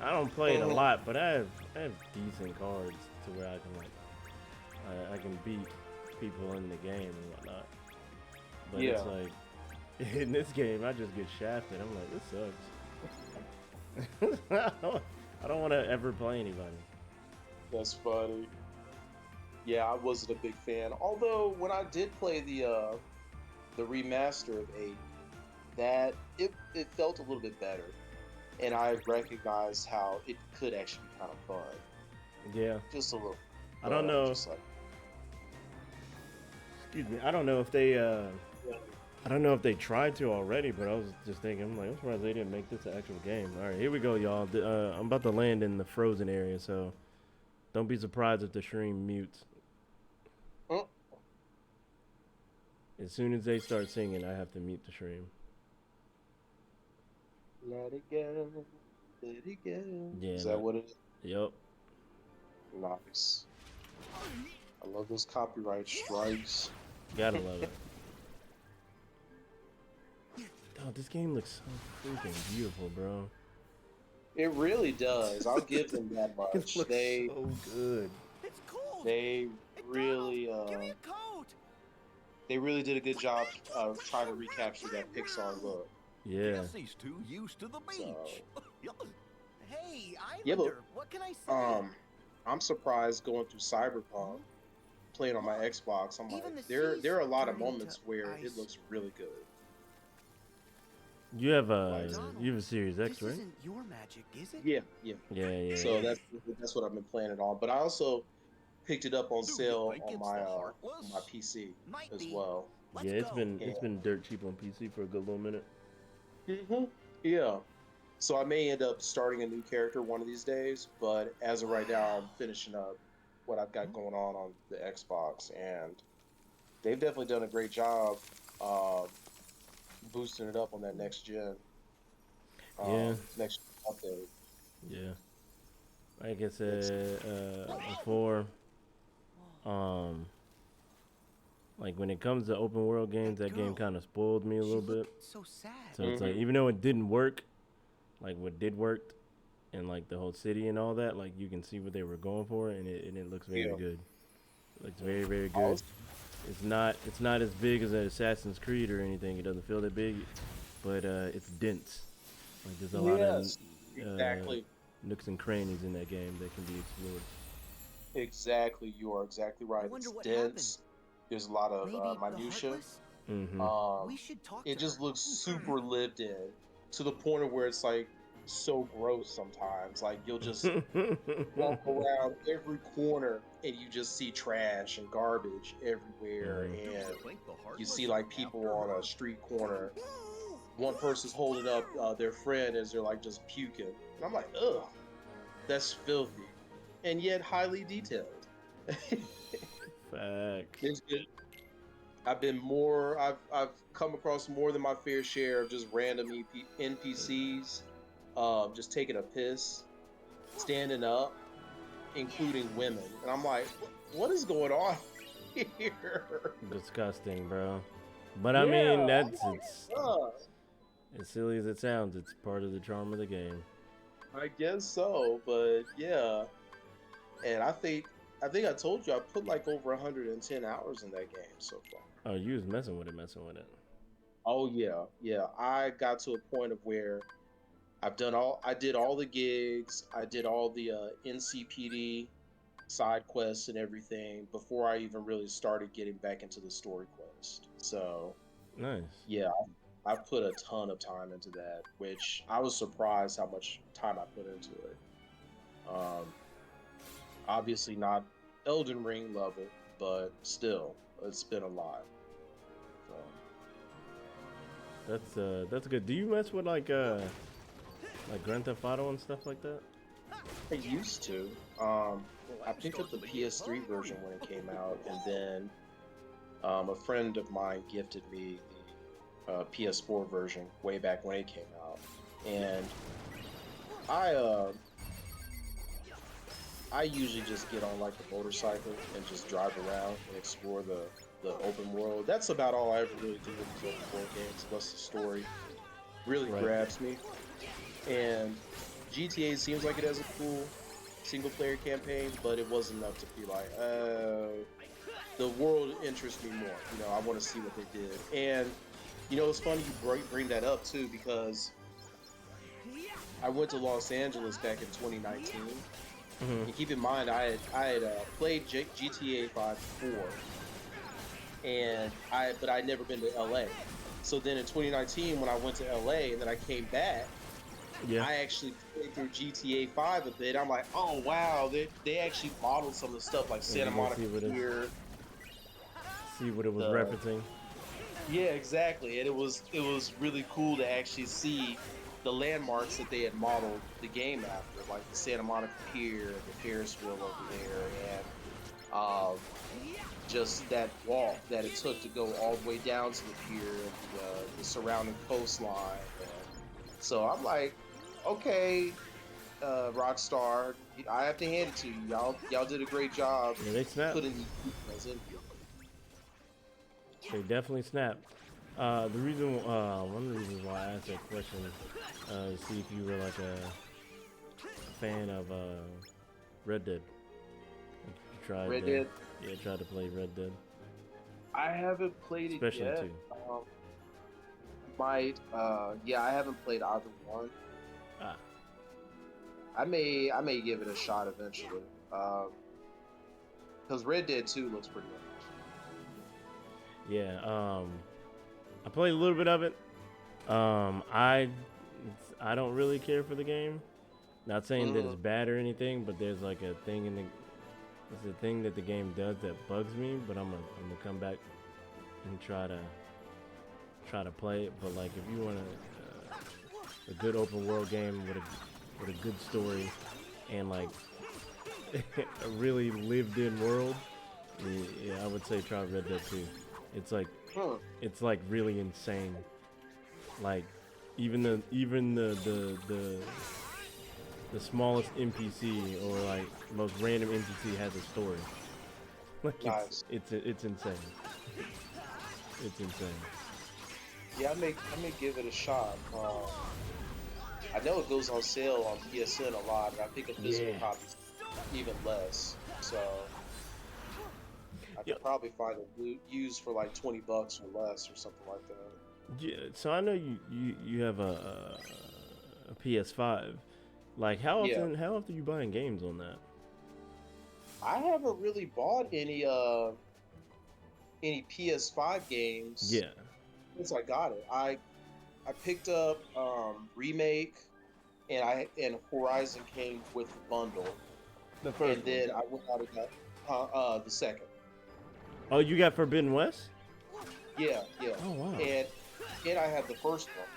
I don't play it a lot, but I have decent cards to where I can, like, I can beat people in the game and whatnot. But Yeah. it's like, in this game, I just get shafted. I'm like, this sucks. I don't want to ever play anybody. That's funny. Yeah, I wasn't a big fan. Although when I did play the remaster of 8, that it felt a little bit better, and I recognized how it could actually be kind of fun. Yeah. Just a little. I don't know. Just like, Excuse me. I don't know if they. I don't know if they tried to already, but I was just thinking, I'm like, I'm surprised they didn't make this an actual game. All right, here we go, y'all. I'm about to land in the frozen area, so don't be surprised if the stream mutes. Oh. As soon as they start singing, I have to mute the stream. let it go, let it go. Yeah. Is that what it is? Yep. Nice. I love those copyright strikes. Gotta love it. Oh, this game looks so freaking beautiful, bro. It really does. I'll give them that It much. looks They so good. It's cold. they It's really Give me a coat. they really did a good job of trying to recapture that Pixar look. Yeah. Guess he's too used to the beach. Hey, Yeah, but Islander, what can I say? I'm surprised going through Cyberpunk, playing on my Xbox. I'm Even like, the there are a sea's lot of turning moments to where it ice. looks really good. You have Like, a Series X, This right? isn't your magic, is it? yeah, yeah. Yeah. So that's what I've been playing it on. But I also picked it up on Do you sale think on it's my the on my Heartless? PC Might as be. well. Let's Yeah, go. it's been dirt cheap on PC for a good little minute. hmm Yeah. So I may end up starting a new character one of these days, but as of right now, I'm finishing up what I've got going on the Xbox, and they've definitely done a great job um, boosting it up on that next gen, Yeah, next update. yeah. Like I It's said before, um, like when it comes to open world games, that game kind of spoiled me a little bit. So sad. So it's like Mhm. even though it didn't work, like what did work, and like the whole city and all that, like you can see what they were going for, and it looks very Yeah. good. It looks very I good. was- It's not as big as an Assassin's Creed or anything. It doesn't feel that big, but it's dense. Like there's a lot of Yes, exactly. nooks and crannies in that game that can be explored. Exactly. You are exactly right. wonder It's what dense. There's a lot of Maybe the minutia. Heartless? Mm-hmm. We should talk It to just her. looks super lived in to the point of where it's like so gross sometimes. Like you'll just walk around every corner and you just see trash and garbage everywhere, Mhm. Do you and think the you Heartless see is like people after on her? a street corner. One person's holding up their friend as they're like just puking, and I'm like, ugh, that's filthy, and yet highly detailed. Facts. It's good. I've come across more than my fair share of just random NPCs, just taking a piss, standing up, including women, and I'm like, what is going on here? Disgusting, bro. But I Yeah, mean, I'm like, it's uh, as silly as it sounds. It's part of the charm of the game. I guess so, but yeah, and I think I told you I put like over 110 hours in that game so far. Oh, you was messing with it. Oh yeah, yeah. I got to a point of where I did all the gigs, I did all the NCPD side quests and everything before I even really started getting back into the story quest. So Nice. yeah, I put a ton of time into that, which I was surprised how much time I put into it. Um, Obviously not Elden Ring level, but still, it's been a lot. So. That's good. Do you mess with like Grand Theft Auto and stuff like that? I used to. I picked up the PS3 version when it came out, and then a friend of mine gifted me the PS4 version way back when it came out, and I usually just get on like the motorcycle and just drive around and explore the open world. That's about all I ever really do with these open world games, unless the story really Right. grabs me. And GTA seems like it has a cool single player campaign, but it wasn't enough to be like, the world interests me more. You know, I want to see what they did. And you know, it's funny you bring that up too, because I went to Los Angeles back in 2019. Mm-hmm. And keep in mind, I had played GTA 5 before, but I'd never been to LA. So then in 2019, when I went to LA and then I came back, Yeah. I actually played through GTA 5 a bit. I'm like, oh wow, they actually modeled some of the stuff like Yeah, Santa you can Monica Pier. see what it was The- referencing. Yeah, exactly. And it was really cool to actually see the landmarks that they had modeled the game after, like the Santa Monica Pier, the Ferris wheel over there, and just that walk that it took to go all the way down to the pier and the surrounding coastline. And so I'm like, okay, Rockstar, I have to hand it to you. Y'all did a great job Yeah, they snapped. putting these details in here. They definitely snapped. One of the reasons why I asked that question is to see if you were like a fan of Red Dead. Like, you tried Red the- Dead? Yeah, try to play Red Dead, I haven't played it especially yet. two. Yeah, I haven't played either one. Ah, I may give it a shot eventually. Because Red Dead 2 looks pretty good. yeah. I played a little bit of it. I don't really care for the game. Not saying that it's bad or anything, but there's like a thing it's a thing that the game does that bugs me. But I'm gonna come back and try to play it. But like, if you want a good open world game with a good story and like a really lived in world, yeah, I would say try Red Dead 2. It's like really insane. Like even the smallest NPC or like most random NPC has a story. Like Nice. it's insane. It's insane. Yeah, I may give it a shot. I know it goes on sale on PSN a lot, and I think a physical copy's even less. So I could probably find it used for like $20 or less or something like that. Yeah, so I know you have a PS5. Like how often you buying games on that? I haven't really bought any PS5 games. Yeah. Since I got it. I picked up Remake and Horizon came with the bundle. The first and then I went out and got the second. Oh, you got Forbidden West? Yeah. Oh wow. And I had the first one.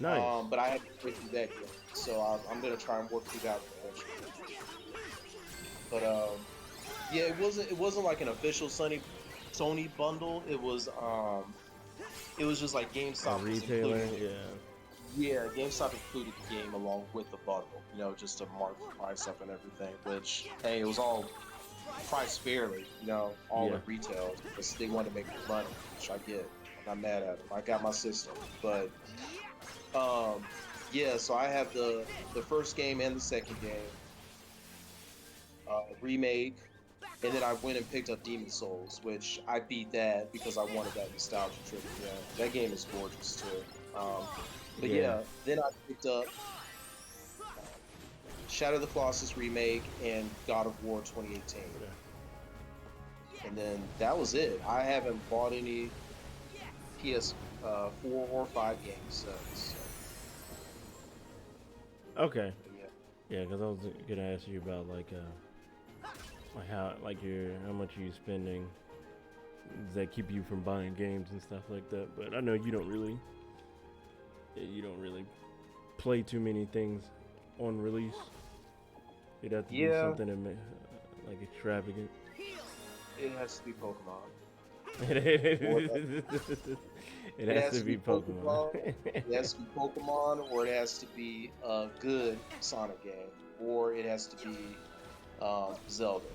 Nice. But I haven't played through that yet. So I'm gonna try and work through that one eventually. But yeah, it wasn't like an official Sony bundle. It was just like GameStop A retailer, Yeah, GameStop included the game along with the bundle, just to mark the price up and everything, which, hey, it was all priced fairly, all at retail, because they wanted to make more money, which I get. I'm not mad at them. I got my system. But, yeah, so I have the first game and the second game, Remake, and then I went and picked up Demon Souls, which I beat that because I wanted that nostalgia trip again. That game is gorgeous, too. But yeah, then I picked up Shadow of the Colossus Remake and God of War 2018. And then that was it. I haven't bought any PS4 or 5 games since. Okay. Yeah, because I was gonna ask you about like how much are you spending? Does that keep you from buying games and stuff like that? But I know you don't really play too many things on release. It'd have to be something like extravagant. It has to be Pokemon. It has to be Pokemon. It has to be Pokemon, or it has to be a good Sonic game, or it has to be Zelda.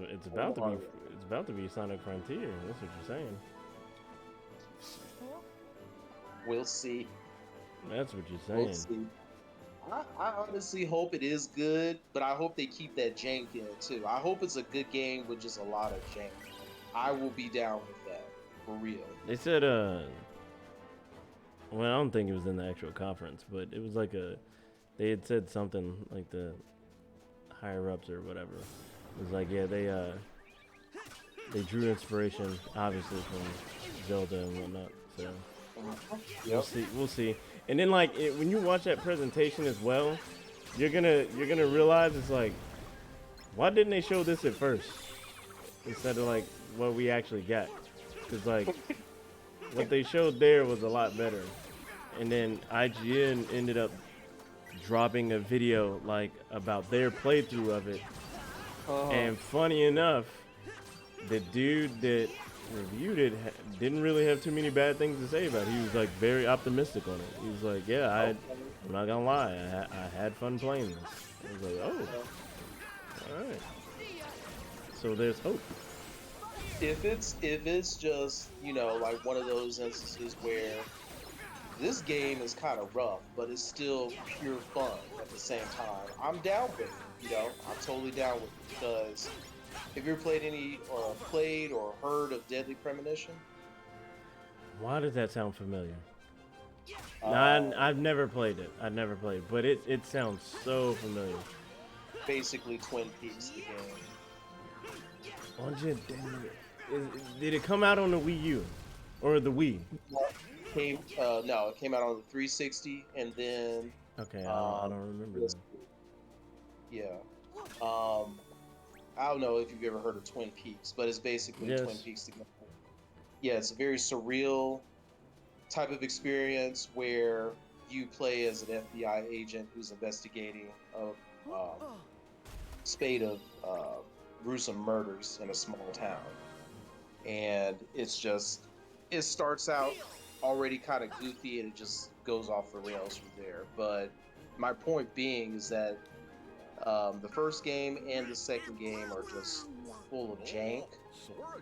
It's about to be Sonic Frontier. That's what you're saying. We'll see. That's what you're saying. We'll see. I honestly hope it is good, but I hope they keep that jank in it too. I hope it's a good game with just a lot of jank. I will be down with that, for real. They said, well, I don't think it was in the actual conference, but it was like they had said something like the higher ups or whatever. It was like, yeah, they drew inspiration, obviously, from Zelda and whatnot, so we'll see. And then like when you watch that presentation as well, you're gonna realize it's like, why didn't they show this at first instead of like what we actually got? Because like what they showed there was a lot better, and then IGN ended up dropping a video like about their playthrough of it, and funny enough, the dude that reviewed it didn't really have too many bad things to say about it. He was like very optimistic on it. He was like, yeah, I'm not gonna lie, I had fun playing this. I was like, oh, all right. So there's hope. If it's just like one of those instances where this game is kind of rough, but it's still pure fun at the same time, I'm down with it. I'm totally down with it because Have you ever played any, or played or heard of Deadly Premonition? Why does that sound familiar? Uh, I've never played it. I've never played, but it sounds so familiar. Basically, Twin Peaks, the game. Did it come out on the Wii U or the Wii? No, it came out on the 360, and then Okay, I don't remember that. yeah. I don't know if you've ever heard of Twin Peaks, but it's basically Yes. Twin Peaks together. Yeah, it's a very surreal type of experience where you play as an FBI agent who's investigating a spate of gruesome murders in a small town. And it starts out already kind of goofy and it just goes off the rails from there. But my point being is that the first game and the second game are just full of jank.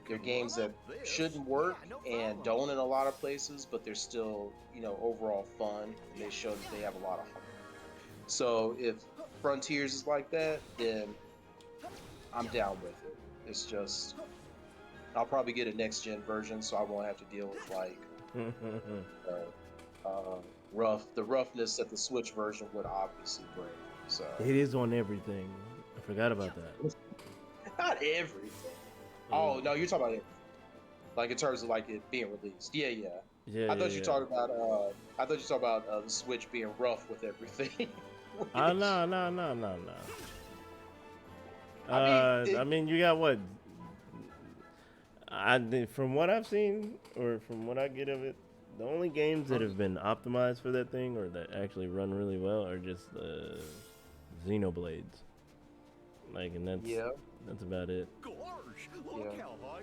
They're games that shouldn't work and don't in a lot of places, but they're still, overall fun. And they show that they have a lot of heart. So if Frontiers is like that, then I'm down with it. It's just, I'll probably get a next gen version, so I won't have to deal with the roughness that the Switch version would obviously bring. So It is on everything. I forgot about that. not everything. Oh no, you're talking about everything. Like in terms of like it being released. Yeah. Yeah. I thought you were talking about the Switch being rough with everything. No. I mean, you got what? From what I've seen, or from what I get of it, the only games that have been optimized for that thing, or that actually run really well, are just the Xenoblades. Like, and that's about it.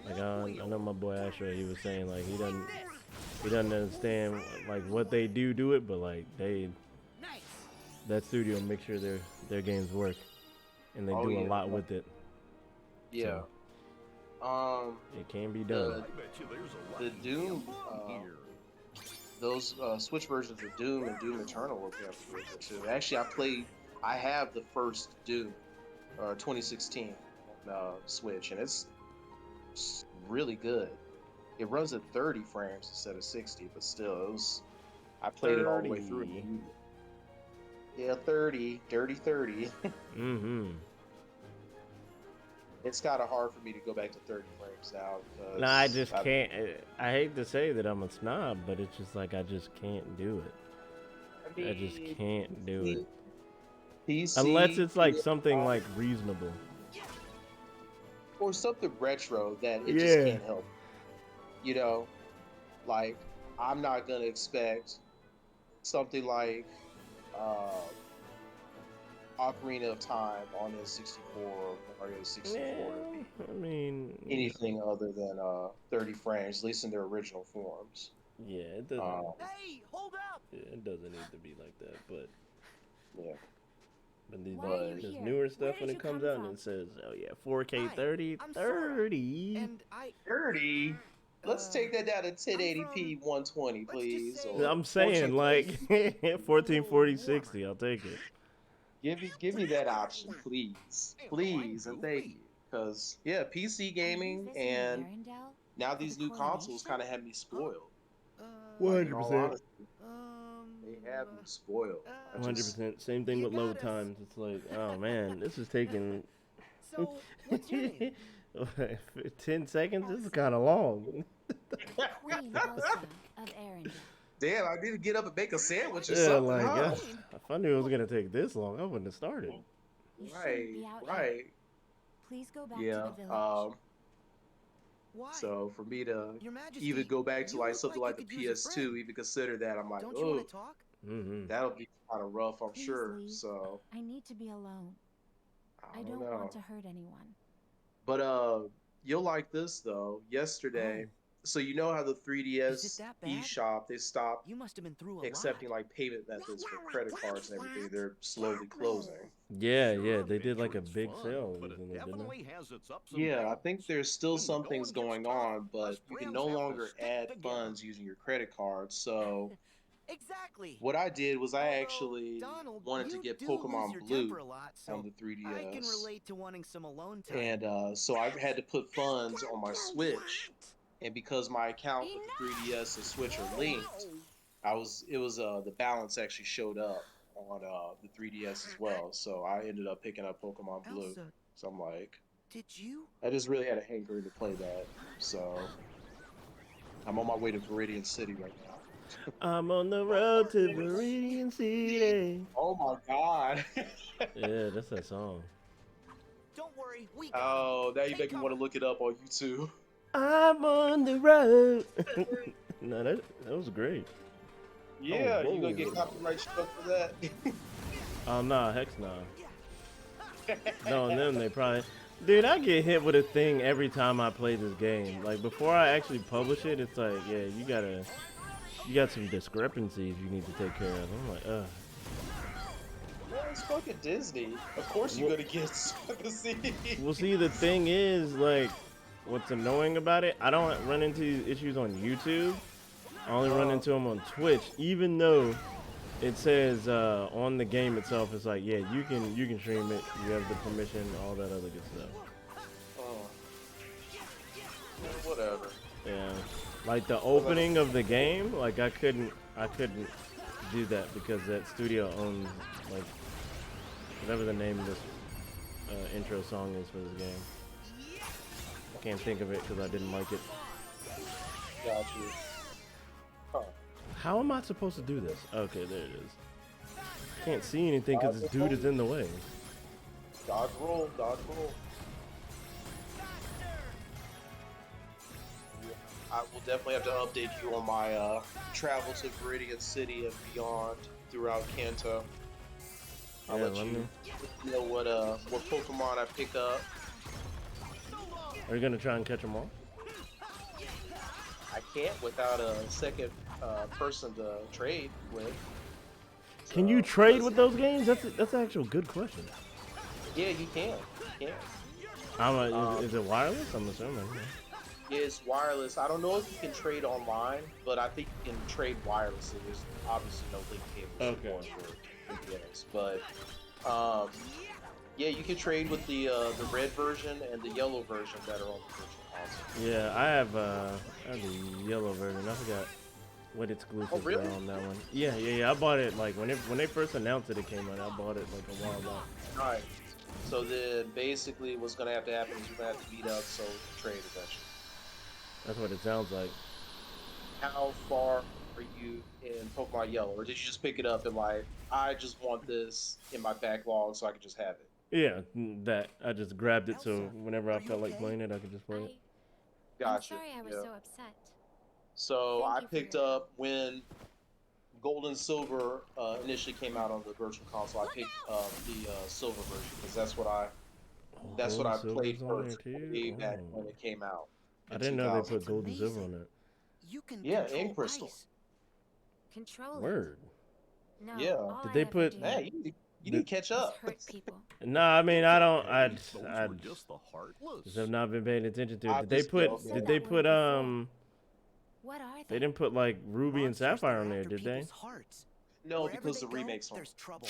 Like, I know my boy Asher, he was saying like he doesn't understand like what they do it, but like that studio makes sure their games work, and they do a lot with it. Yeah. So, it can be done. The Doom, those Switch versions of Doom and Doom Eternal work out really good too. Actually, I have the first Doom, 2016 Switch, and it's really good. It runs at 30 frames instead of 60, but still, I played it all the way through. Yeah, 30, dirty 30. Mm-hmm. It's kind of hard for me to go back to 30 frames now. Because No, I just can't. I hate to say that I'm a snob, but it's just like I just can't do it. I just can't do it. PC, Unless it's like something like reasonable. Or something retro that it just can't help. Like, I'm not going to expect something like Ocarina of Time on the 64 or Mario 64 to be anything other than 30 frames, at least in their original forms. Yeah, it doesn't. Hey, hold up! Yeah, it doesn't need to be like that, but yeah. But there's newer stuff when it comes out and it says, "Oh yeah, 4K 30, 30." And 30. Let's take that down to 1080p 120, please. I'm saying like 1440 60. I'll take it. Give me that option, please, and thank you. Because PC gaming and now these new consoles kind of have me spoiled. 100%. They have me spoiled. 100%. Same thing with load times. It's like, oh man, this is taking so, what's your name? 10 seconds. This is kind of long. Queen Elsa of Arendelle. Damn, I need to get up and make a sandwich or Yeah, something. like Huh? if I knew it was gonna take this long, I wouldn't have started. You shouldn't be out Right. here. Please go back Yeah. to the village. Why? So for me to Your Majesty, even go back to you like look something like like you the could use a PS2, friend. even consider that, I'm like, Don't you oh, want to talk? Mm-hmm. that'll be kind of rough, I'm Please sure. leave. So I need to be alone. I don't know. want to hurt anyone. But you'll like this though. Yesterday, so you know how the Is 3DS it that bad? eShop, they stopped You must have been through a accepting lot. like payment methods for credit cards and everything. They're slowly closing. Yeah, they did like a big sale recently, didn't they? Definitely has its ups and Yeah, I downs. think there's still When some the things going going gets tough, on, but us you can friends no have to longer stick add together. funds using your credit card. So Exactly. What I did was I Although, actually Donald, wanted to you get do lose Pokemon your Blue temper a lot, so on the I can 3DS, relate to wanting some alone time. and so I had to put funds on my Switch, and because my account with the 3DS and Switch are linked, the balance actually showed up on the 3DS as well. So I ended up picking up Pokemon Blue. Elsa, So I'm like, did you? I just really had a hankering to play that. So I'm on my way to Viridian City right now. I'm on the road to Viridian City. Oh my God. Yeah, that's that song. Don't worry, we got Oh, now you Take make me want to cover. look it up on YouTube. I'm on the road. No, that was great. Yeah, Oh, you gonna get whoa. copyright struck for that? Oh, nah, heck nah. No, and then they probably. Dude, I get hit with a thing every time I play this game. Like, before I actually publish it, it's like, yeah, you got some discrepancies you need to take care of. I'm like, ugh. Well, it's fucking Disney. Of course you're gonna get discrepancies. Well, see, the thing is, like, what's annoying about it, I don't run into issues on YouTube. I only run into them on Twitch, even though it says on the game itself, it's like, yeah, you can stream it, you have the permission, all that other good stuff. Oh. Yeah, whatever. Yeah, like the opening of the game, like I couldn't do that because that studio owns like whatever the name of this intro song is for this game. I can't think of it because I didn't like it. Got you. Huh. How am I supposed to do this? Okay, there it is. Can't see anything because this dude is in the way. Dodge roll, dodge roll. I will definitely have to update you on my travel to Viridian City and beyond throughout Kanto. I'll let you know what Pokemon I pick up. Are you gonna try and catch them all? I can't without a second person to trade with. Can you trade with those games? That's an actual good question. Yeah, you can. You can. Is it wireless? I'm assuming. Yeah, it's wireless. I don't know if you can trade online, but I think you can trade wirelessly. There's obviously no link cables for VPNs, but yeah, you can trade with the red version and the yellow version that are on the virtual console. Yeah, I have the yellow version. I forgot what exclusives are on that one. Yeah. I bought it like when they first announced it came out. I bought it like a while back. All right. So then basically, what's gonna have to happen is you're gonna have to meet up so we can trade eventually. That's what it sounds like. How far are you in Pokemon Yellow, or did you just pick it up and like, I just want this in my backlog so I can just have it? Yeah, that I just grabbed it so whenever I felt like playing it, I could just play it. Gotcha. I'm sorry I was so upset. So I picked up when Gold and Silver initially came out on the Virtual Console. I picked the Silver version because that's what I played first way back when it came out. I didn't know they put Gold and Silver on it. You can and Crystal. Control Word. No, yeah. Did they put? Hey, you need to catch up. Hurt people. No, I mean I don't. I just the heartless. just have not been paying attention to it. What are They didn't put like Ruby and Sapphire on there, did they? No, because the remakes on. There's trouble.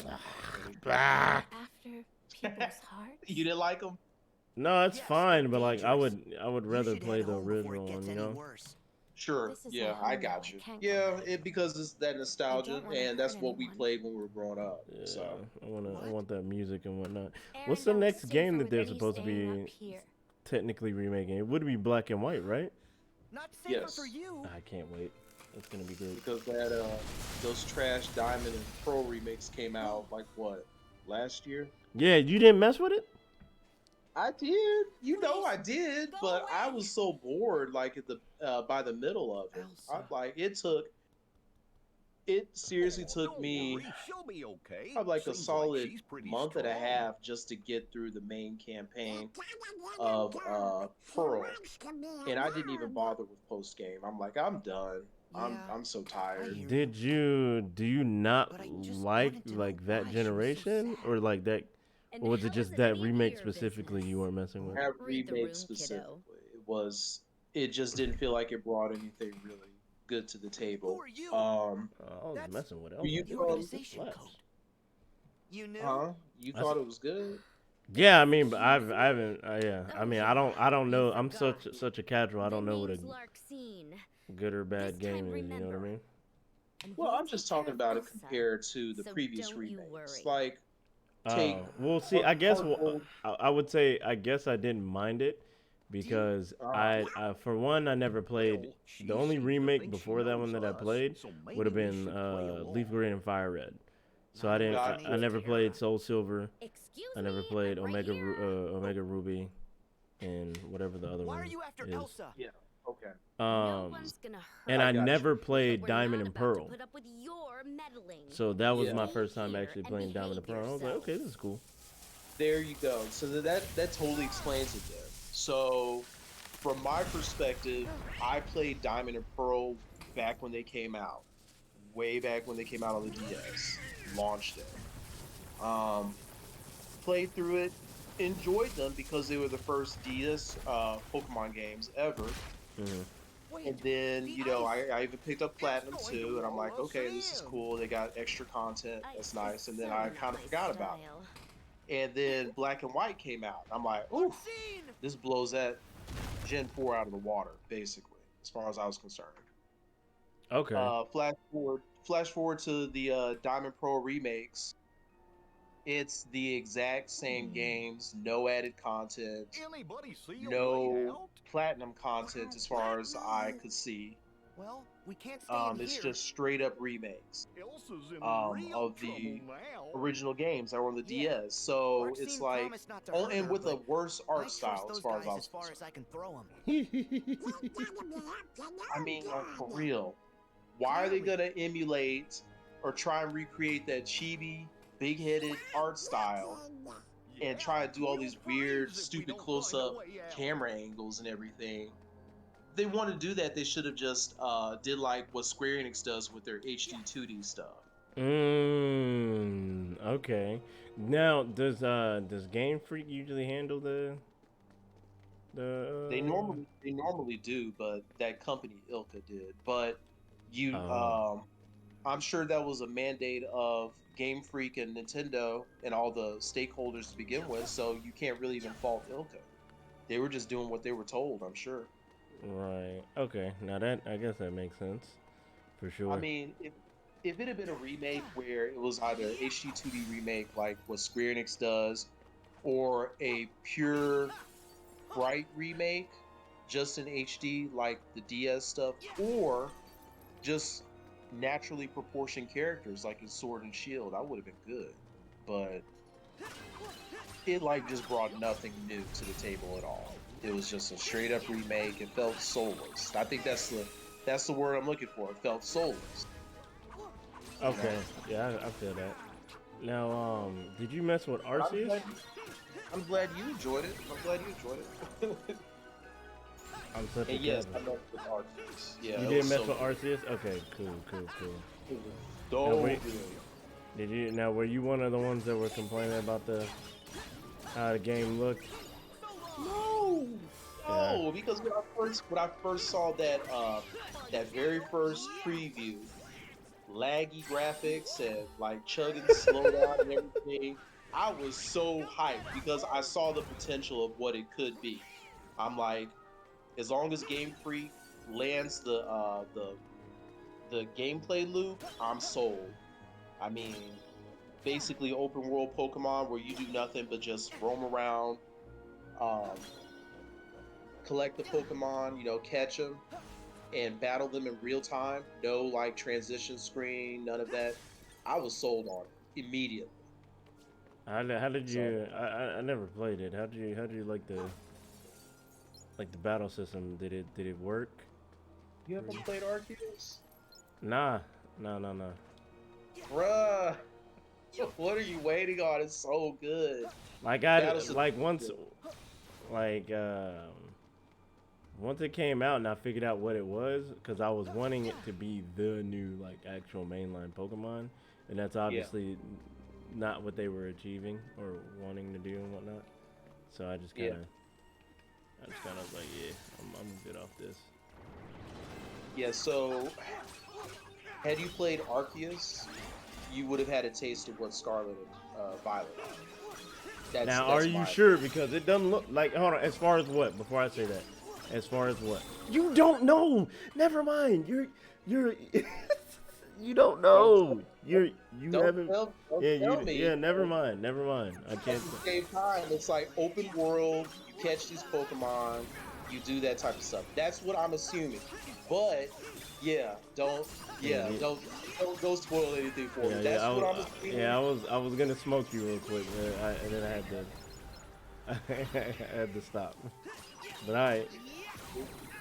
After people's hearts. You didn't like them? No, it's fine, but like I would rather play the original one, you know? Sure. Yeah, I got you. Yeah, because it's that nostalgia, and that's what we played when we were growing up. Yeah, So I want that music and whatnot. What's the next game that they're supposed to be technically remaking? It would be Black and White, right? Not safer Yes. for you. I can't wait. That's gonna be great. because that those trash Diamond and Pro remakes came out like what, last year? Yeah, you didn't mess with it? I did. You know I did, but I was so bored like at the by the middle of it. It seriously took me like a solid month and a half just to get through the main campaign of Pearl, and I didn't even bother with post game. I'm like, I'm done. I'm so tired. Do you not like that generation or like that? Or was it just that remake specifically you weren't messing with? That remake specifically, it just didn't feel like it brought anything really good to the table. Who are you? I was messing with you Elvis. The thought, organization Flex. code. You knew? you That's- thought it was good? Yeah, I mean, but I haven't. Yeah, I Oh, mean, yeah. I don't know. You I'm forgot. such a casual. I don't know what a The name's Larxene. good or bad This game time, is. You know what I remember. mean? And Well, we'll I'm just take care talking of about it Elsa. compared to the So previous don't you remakes. worry. Like, take Well, see, I guess Heart I would say I guess I didn't mind it because I for one I never played. The only remake before that one that I played would have been Leaf Green and Fire Red. So I didn't. Gotcha. I never played Soul Silver. Excuse I never me, played I'm right Omega here. Omega Ruby, and whatever the other Why one are you after is. Elsa? Yeah. Okay. No one's gonna hurt And I I got never you. but played we're Diamond not and about to Pearl. put up with your meddling. So that was Yeah. my first time Here actually and playing Diamond and behave Pearl. I was like, okay, this is cool. There you go. So that totally explains it there. So, from my perspective, I played Diamond and Pearl back when they came out, way back when they came out on the DS, launch day. Played through it, enjoyed them because they were the first DS Pokemon games ever. Mm-hmm. And then, you know, I even picked up Platinum too, and I'm like, okay, this is cool. They got extra content. That's nice. And then I kind of forgot about it. And then Black and White came out. I'm like, ooh, this blows that Gen 4 out of the water, basically, as far as I was concerned. Okay. Flash forward to the Diamond Pro remakes. It's the exact same games, no added content, Anybody see a way no out? platinum content as far as I could see. Well, we can't stay in It's here. just straight up remakes Elsa's in real of trouble the now. original games that were on the Yeah. DS. So Larxene it's like, promised not to hurt and her, with a but worse I art trust style as those far as guys I as was far concerned. as I can throw them. I mean, like, for real. Why are they gonna emulate or try and recreate that chibi, big-headed art style and try to do all these weird, stupid close-up camera angles and everything? If they want to do that, they should have just did like what Square Enix does with their HD 2D stuff. Okay. Now, does Game Freak usually handle the? They normally do, but that company Ilka did. But you, I'm sure that was a mandate of Game Freak and Nintendo and all the stakeholders to begin with. So you can't really even fault Ilka. They were just doing what they were told. I'm sure. Right. Okay. Now that I guess that makes sense, for sure. I mean, if it had been a remake where it was either HD 2D remake like what Square Enix does, or a pure bright remake, just in HD like the DS stuff, or just naturally proportioned characters like in Sword and Shield, I would have been good. But it like just brought nothing new to the table at all. It was just a straight up remake. It felt soulless. I think that's the word I'm looking for. It felt soulless. Okay. Yeah, I feel that. Now, did you mess with Arceus? I'm glad you enjoyed it. I'm such a And yes, I casual. messed with Arceus. Yeah, You it did was mess so with good. Arceus? Okay, cool. It was Now, so wait. good. Did you? Now, were you one of the ones that were complaining about how the game looked? No, because when I first saw that very first preview, laggy graphics and like chugging slow down and everything, I was so hyped because I saw the potential of what it could be. I'm like, as long as Game Freak lands the gameplay loop, I'm sold. I mean, basically open world Pokemon where you do nothing but just roam around, um, collect the Pokemon, catch them, and battle them in real time. No like transition screen, none of that. I was sold on it immediately. How did So, you? I never played it. How did you like the battle system? Did it work? you haven't played Arceus? Nah. Bruh, what are you waiting on? It's so good. Like Battle system like is once good. like once it came out and I figured out what it was, because I was wanting it to be the new like actual mainline Pokemon, and that's obviously not what they were achieving or wanting to do and whatnot. So I just kind of was like, yeah, I'm good off this. Yeah, so had you played Arceus, you would have had a taste of what Scarlet and Violet are. Now, are you sure? Because it doesn't look like. Hold on. As far as what? Before I say that, as far as what? You don't know. Never mind. You're. You don't know. You haven't. Don't Yeah, tell me. Yeah, never mind. Never mind. I At can't. the same time, it's like open world. You catch these Pokemon. You do that type of stuff. That's what I'm assuming. But yeah, don't go spoil anything for me. That's what I'm assuming. Yeah, I was gonna smoke you real quick, and then I had to. I had to stop. But alright.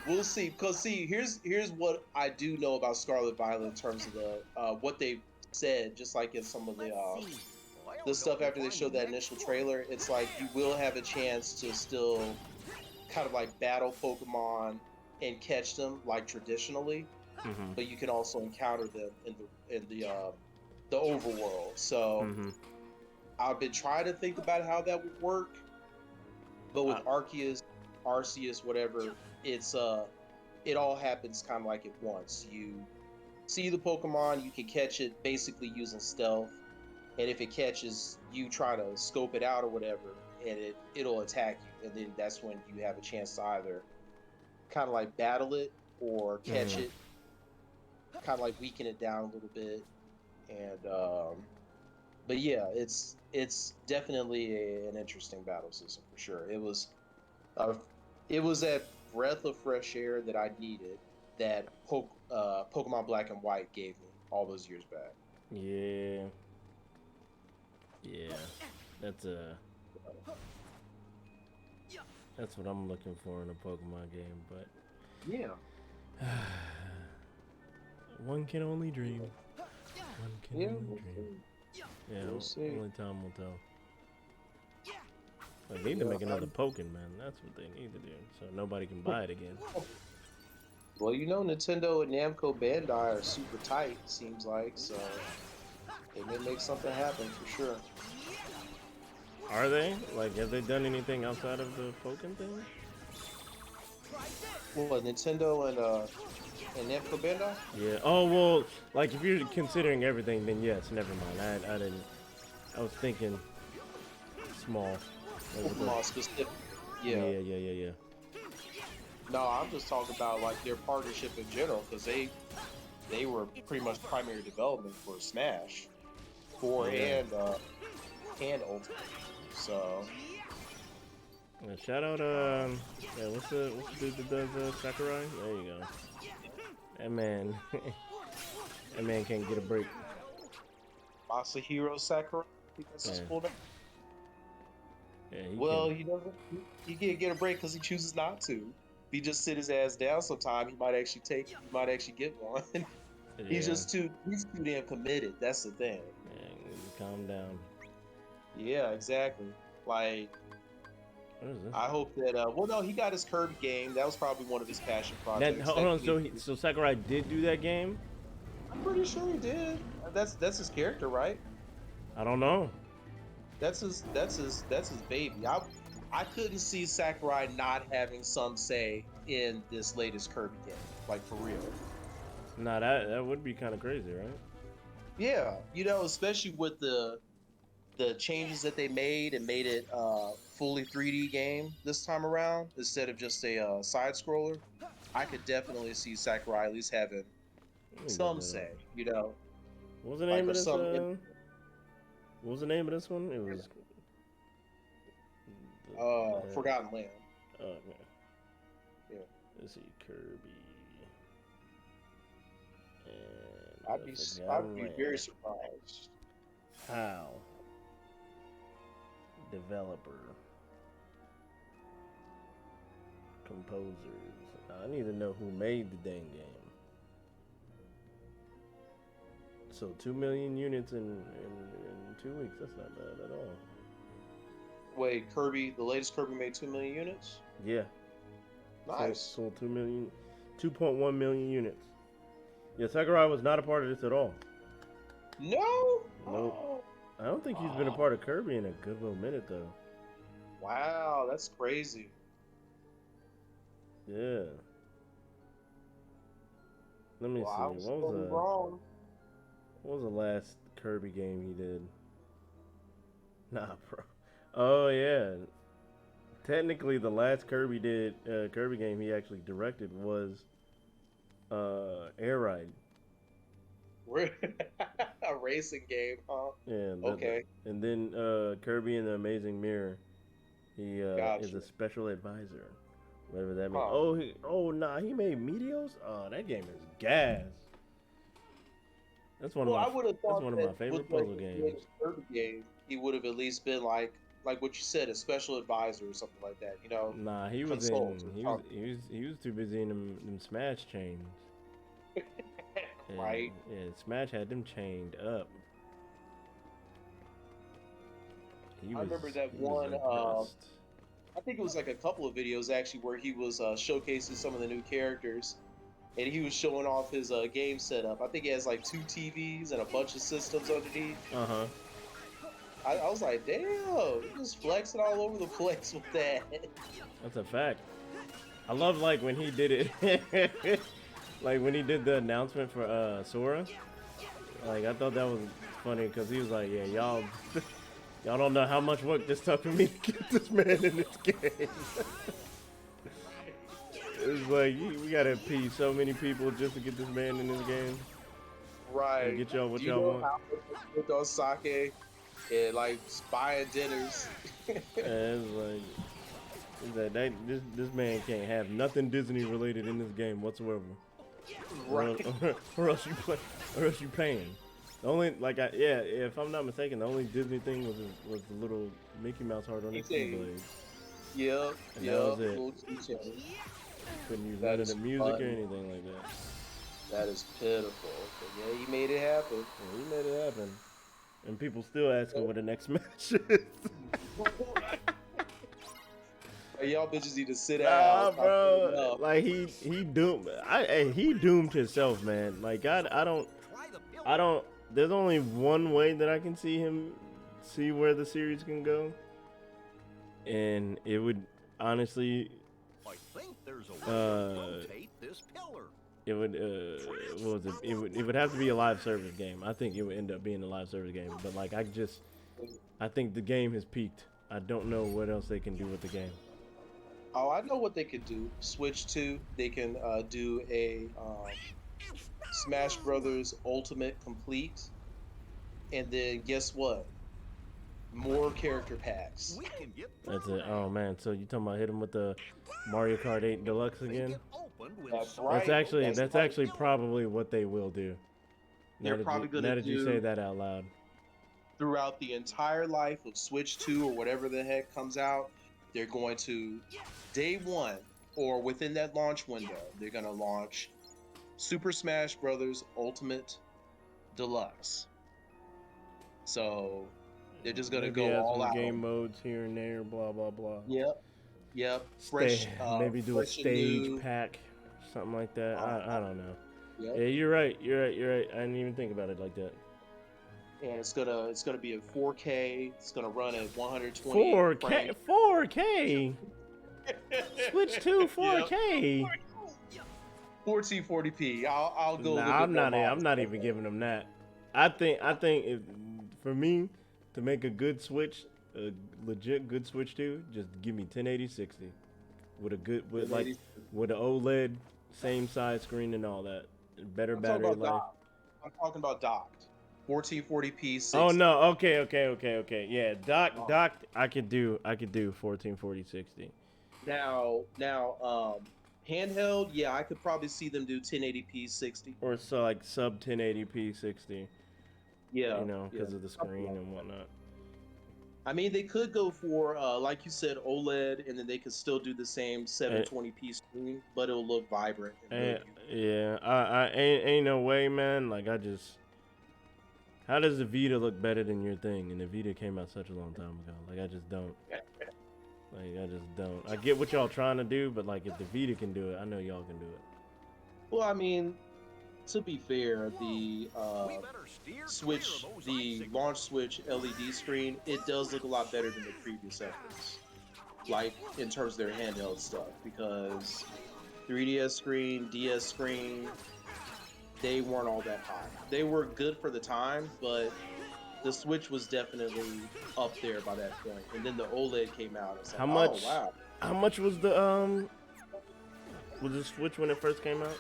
We'll see. Cause see, here's what I do know about Scarlet Violet in terms of the what they said. Just like in some of the stuff after they showed that initial trailer, it's like you will have a chance to still kind of like battle Pokemon and catch them like traditionally, but you can also encounter them in the overworld. So I've been trying to think about how that would work, but with Arceus, whatever, it's it all happens kind of like at once. You see the Pokemon, you can catch it basically using stealth, and if it catches, you try to scope it out or whatever, and it'll attack you, and then that's when you have a chance to either kind of like battle it or catch it, kind of like weaken it down a little bit, and but yeah, it's definitely an interesting battle system for sure. It was that breath of fresh air that I needed that Pokemon Black and White gave me all those years back. Yeah. That's what I'm looking for in a Pokemon game, but yeah, one can only dream. One can only dream. Yeah, we'll see. Only time will tell. They need to make another Pokken, man. That's what they need to do, so nobody can buy it again. Well, you know, Nintendo and Namco Bandai are super tight, seems like, so they may make something happen for sure. Are they? Like, have they done anything outside of the Pokken thing? What, Nintendo and Namco Bandai? Yeah. Oh, well, like, if you're considering everything, then yes, never mind. I didn't. I was thinking small. Pokemon specific. Yeah. Yeah. No, I'm just talking about like their partnership in general, because they were pretty much primary development for Smash 4 and Ultimate. So shout out what's the dude that does Sakurai? There you go. That man that man can't get a break. Masahiro Sakurai, I think that's his full name. Yeah, well, he can't get a break because he chooses not to. If he just sit his ass down sometime, he might actually get one. Yeah. He's too damn committed. That's the thing. Yeah, calm down. Yeah, exactly. Like, what is this? I hope that well, no, he got his Kirby game. That was probably one of his passion projects. Hold on, so Sakurai did do that game? I'm pretty sure he did. That's his character, right? I don't know. That's his baby. I couldn't see Sakurai not having some say in this latest Kirby game, like for real. Nah, that would be kind of crazy, right? Yeah, you know, especially with the changes that they made and made it fully 3D game this time around instead of just a side scroller. I could definitely see Sakurai at least having some say. You know, what was the name of this? What was the name of this one? It was Forgotten Land. Oh man. Yeah. Let's see, Kirby. And I'd be very surprised. How? Developer. Composers. I need to know who made the dang game. So 2 million units in 2 weeks. That's not bad at all. Wait, the latest Kirby made 2 million units? Yeah. Nice. Sold 2.1 million units. Yeah, Sakurai was not a part of this at all. No? Nope. Oh. I don't think he's been a part of Kirby in a good little minute, though. Wow, that's crazy. Yeah. Let me Well, see. I was totally wrong. What was the last Kirby game he did? Nah, bro. Oh yeah. Technically, the last Kirby game he actually directed was Air Ride. A racing game, huh? Yeah. Okay. And then Kirby and the Amazing Mirror. He is Gotcha. a special advisor. Whatever that means. Huh. He made Meteos? Oh, that game is gas. That's one of I would have thought my that favorite with like puzzle the games. latest Kirby game, he would have at least been like what you said, a special advisor or something like that. You know, Nah, he was too busy in them Smash chains. right? Yeah, Smash had them chained up. I remember that one. I think it was like a couple of videos actually where he was showcasing some of the new characters, and he was showing off his game setup. I think he has like 2 TVs and a bunch of systems underneath. I was like, damn, he just flexing all over the place with that. That's a fact. I love like when he did it, like when he did the announcement for Sora. Like I thought that was funny because he was like, yeah, y'all don't know how much work this took for me to get this man in this game. It's like we gotta appease so many people just to get this man in this game. Right. And get y'all what Do you y'all know want. how much on sake and like buying dinners? And it's like this man can't have nothing Disney related in this game whatsoever. Right. Or else you paying. The only if I'm not mistaken, the only Disney thing was the little Mickey Mouse heart on his keyblade. Yep. And that was it. Little keychain. Couldn't use That none of is the music or fun. anything like that. That is pitiful. But yeah, he made it happen. Yeah, he made it happen. And people still asking what the next match is. Hey, y'all bitches need to sit Nah, down. bro. Like he doomed. He doomed himself, man. Like I don't. There's only one way that I can see where the series can go, and it would honestly. I think there's a way to rotate this pillar. It would what was it? It would have to be a live service game. I think it would end up being a live service game. But like I think the game has peaked. I don't know what else they can do with the game. Oh, I know what they could do. Switch 2. They can do a Smash Brothers Ultimate Complete, and then guess what? More character packs. We can get That's it. Oh man, so you talking about hit him with the Mario Kart 8 Deluxe again? That's right. That's actually probably what they will do. They're probably gonna now that you do- say that out loud. Throughout the entire life of Switch 2 or whatever the heck comes out, they're going to, day one, or within that launch window, they're going to launch Super Smash Brothers Ultimate Deluxe. So they're just going to Maybe go add all some out. game modes here and there, blah blah blah. Yep. Fresh, Maybe do a fresh and stage new. pack, something like that. I don't know. Yep. Yeah, you're right. I didn't even think about it like that. And it's gonna be at 4K. It's gonna run at 120 4K, 4K. Switch to 4K. 1440p. I'll go. Nah, I'm not even giving them that. I think if for me to make a good Switch, a legit good Switch 2, just give me 1080-60 with with an OLED, same size screen and all that, better battery life. I'm talking about docked. 1440p. 60. Oh no, okay. Yeah, docked. I could do 1440-60. Now, handheld. Yeah, I could probably see them do 1080p 60. Or so like sub 1080p 60. Yeah, You know, because of the screen and whatnot. I mean, they could go for like you said, OLED, and then they could still do the same 720p screen, but it'll look vibrant. And Yeah, I ain't no way, man. Like how does the Vita look better than your thing? And the Vita came out such a long time ago. Like I just don't. I get what y'all trying to do, but like if the Vita can do it, I know y'all can do it. Well, I mean, to be fair, the Switch, the launch Switch LED screen, it does look a lot better than the previous efforts. Like in terms of their handheld stuff, because 3DS screen, DS screen, they weren't all that high. They were good for the time, but the Switch was definitely up there by that point. And then the OLED came out. It's like, How much? oh wow, How much was the Switch when it first came out?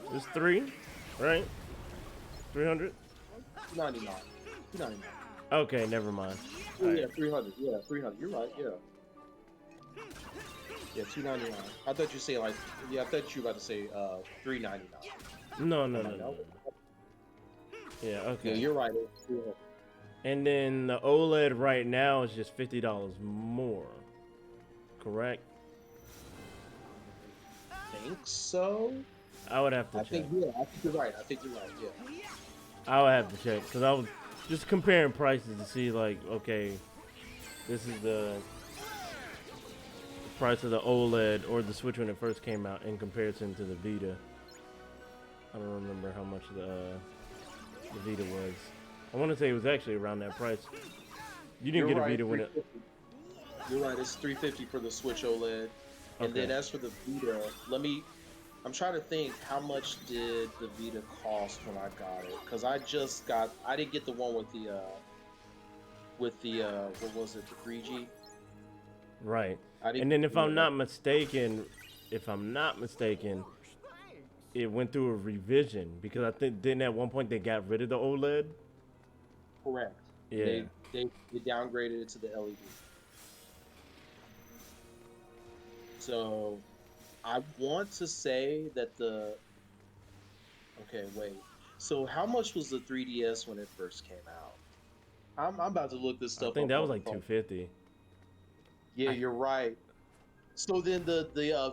It was 3, right? 300. $299. $299. Okay, never mind. Oh, All yeah, right. 300. Yeah, 300. You're right. Yeah. Yeah, $299. I thought you say like, yeah, I thought you were about to say $399. No, no, I'm no, like, no, no. no. Yeah, Yeah, okay. you're right. It's 300. And then the OLED right now is just $50 more. Correct? Think so? I would have to I check. think yeah. I think you're right. I think you're right. Yeah. I would have to check because I was just comparing prices to see like, okay, this is the price of the OLED or the Switch when it first came out in comparison to the Vita. I don't remember how much the Vita was. I want to say it was actually around that price. You didn't You're get a right, Vita when it. You're right. It's $350 for the Switch OLED, and then Okay. as for the Vita, I'm trying to think how much did the Vita cost when I got it? Because I didn't get the one with the what was it, the 3G? Right. I didn't And then get if the I'm one not mistaken, it went through a revision because I think didn't at one point they got rid of the OLED. correct. Yeah. They downgraded it to the LED. So I want to say that okay, wait. So how much was the 3DS when it first came out? I'm about to look this I stuff think up that on was the like phone. 250. Yeah, you're right. So then the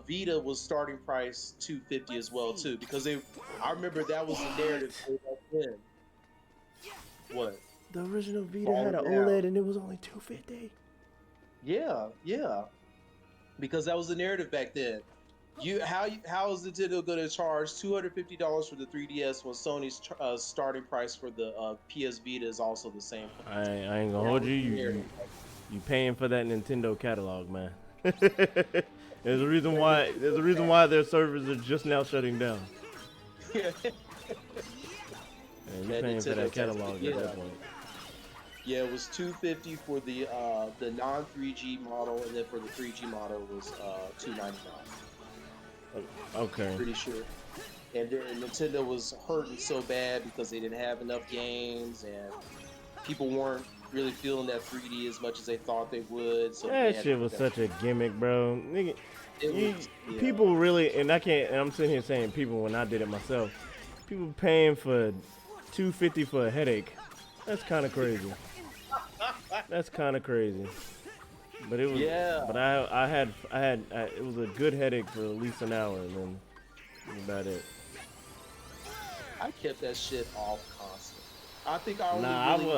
Vita was starting price 250 as well too, because I remember that was the narrative way back then. What? The original Vita Fall had an down. OLED and it was only 250. Yeah. Because that was the narrative back then. How is Nintendo going to charge $250 for the 3DS when Sony's starting price for the PS Vita is also the same I price? ain't gonna That hold was you. the narrative. You paying for that Nintendo catalog, man. There's a reason why. There's a reason why their servers are just now shutting down. Yeah. And you That paying for Nintendo that tax, catalog yeah. at that point. Yeah, it was $250 for the non 3G model, and then for the 3G model it was $299. Okay. Pretty sure. And then Nintendo was hurting so bad because they didn't have enough games, and people weren't really feeling that 3D as much as they thought they would. So they That had shit to was put that- such a gimmick, bro. Nigga, It was, yeah. people really, and I can't. And I'm sitting here saying people when I did it myself. People paying for $250 for a headache. That's kind of crazy. That's kind of crazy. But it was. Yeah. But I had. It was a good headache for at least an hour, and then that's about it. I kept that shit off constant. I think I only Nah, really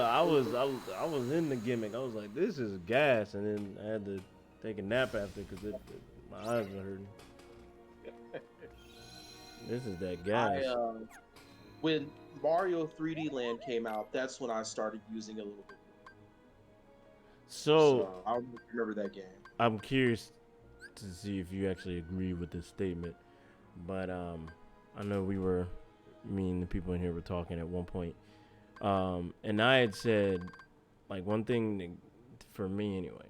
I was in the gimmick. I was like, this is gas, and then I had to take a nap after because my eyes were hurting. This is that gas. When Mario 3D Land came out, that's when I started using it a little bit more. So I remember that game. I'm curious to see if you actually agree with this statement, but I know me and the people in here were talking at one point, and I had said, like, one thing for me anyway,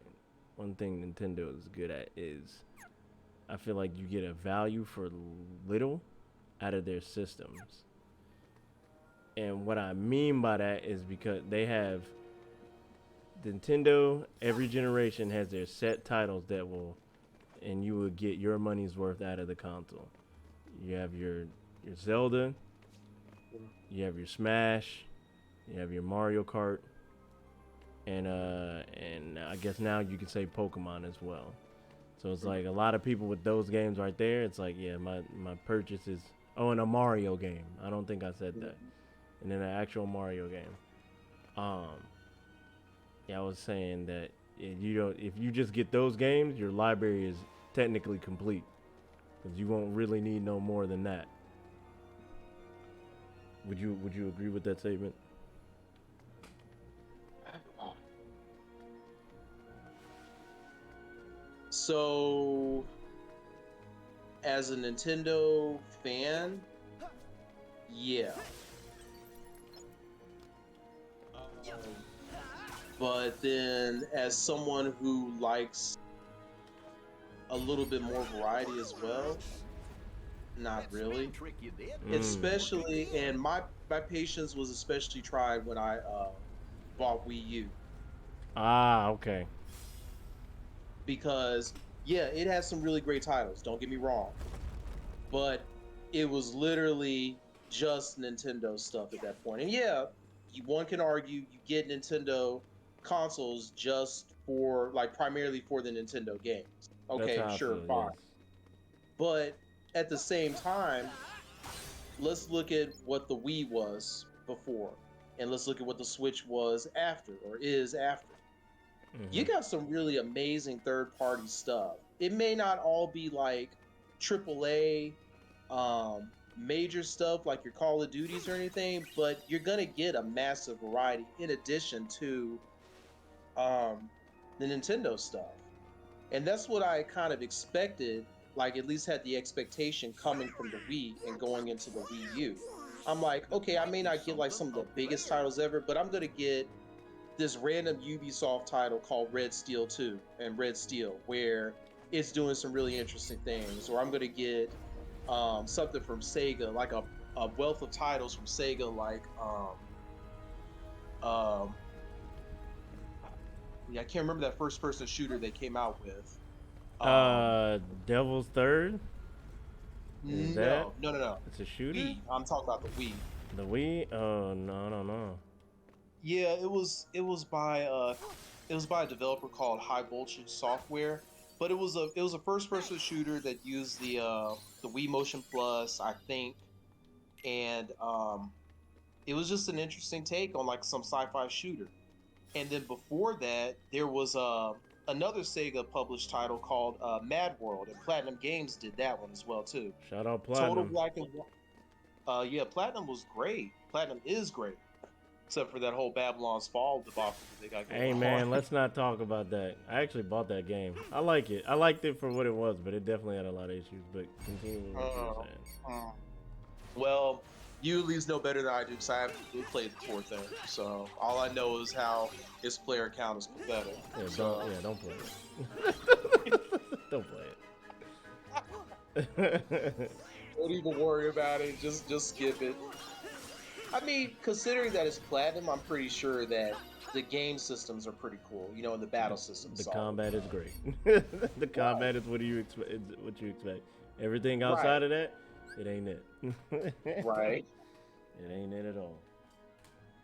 one thing Nintendo is good at is I feel like you get a value for little out of their systems. And what I mean by that is because they have Nintendo, every generation has their set titles that will, and you will get your money's worth out of the console. You have your Zelda, you have your Smash, you have your Mario Kart, and I guess now you could say Pokemon as well. So it's like a lot of people with those games right there. It's like, yeah, my purchase is, and a Mario game. I don't think I said that. And then an actual Mario game. Yeah, I was saying that if you just get those games, your library is technically complete because you won't really need no more than that. Would you agree with that statement? So, as a Nintendo fan, Yeah. But then, as someone who likes a little bit more variety as well, not That really. spin trick you did. Especially, and my patience was especially tried when I bought Wii U, Ah, okay. because yeah, it has some really great titles. Don't get me wrong, but it was literally just Nintendo stuff at that point. And yeah, one can argue you get Nintendo consoles just for like primarily for the Nintendo games. That's Okay, how I sure, feel. fine. Yes. But at the same time, let's look at what the Wii was before, and let's look at what the Switch was after, or is after. You got some really amazing third-party stuff. It may not all be like AAA, major stuff like your Call of Duties or anything, but you're gonna get a massive variety in addition to the Nintendo stuff. And that's what I kind of expected, like at least had the expectation coming from the Wii and going into the Wii U. I'm like, okay, I may not get like some of the biggest titles ever, but I'm gonna get this random Ubisoft title called Red Steel 2 and Red Steel, where it's doing some really interesting things. Or I'm gonna get something from Sega, like a wealth of titles from Sega, like um, yeah, I can't remember that first person shooter they came out with. Devil's Third. Is that? No. It's a shooter. Wii. I'm talking about the Wii. The Wii? Oh no, I don't know. Yeah, it was by a developer called High Voltage Software, but it was a first person shooter that used the Wii Motion Plus, I think, and it was just an interesting take on like some sci-fi shooter. And then before that, there was another Sega published title called Mad World, and Platinum Games did that one as well too. Shout out Total Platinum. Black and White. Yeah, Platinum was great. Platinum is great, except for that whole Babylon's Fall debacle that they got going Hey on. man, let's not talk about that. I actually bought that game. I like it. I liked it for what it was, but it definitely had a lot of issues. But continue with what you were saying. Well, you at least know better than I do, because I haven't played the poor thing. So all I know is how his player count is pathetic. Yeah, So, don't play it. Don't play it. don't even worry about it. Just skip it. I mean, considering that it's platinum, I'm pretty sure that the game systems are pretty cool. You know, and the battle systems. The so. combat is great. The combat is what you expect. Everything outside of that, it ain't it. Right. It ain't it at all.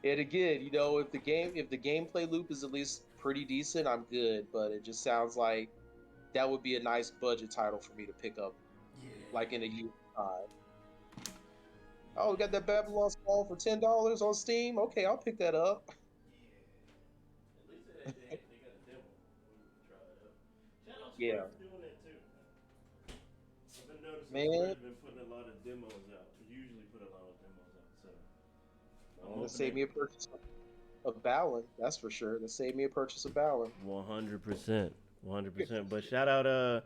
And again, you know, if the gameplay loop is at least pretty decent, I'm good. But it just sounds like that would be a nice budget title for me to pick up, like in a year's time. Oh, we got that Babylon's Fall for $10 on Steam. Okay, I'll pick that up. At least they got a demo. We can try that out. Shout out Yeah. for doing that too. I've been noticing Man. Square's been putting a lot of demos out. Usually put a lot of demos out. So That saved me a purchase of Balin, that's for sure. That saved me a purchase of Balin. 100%. 100%. But shout out I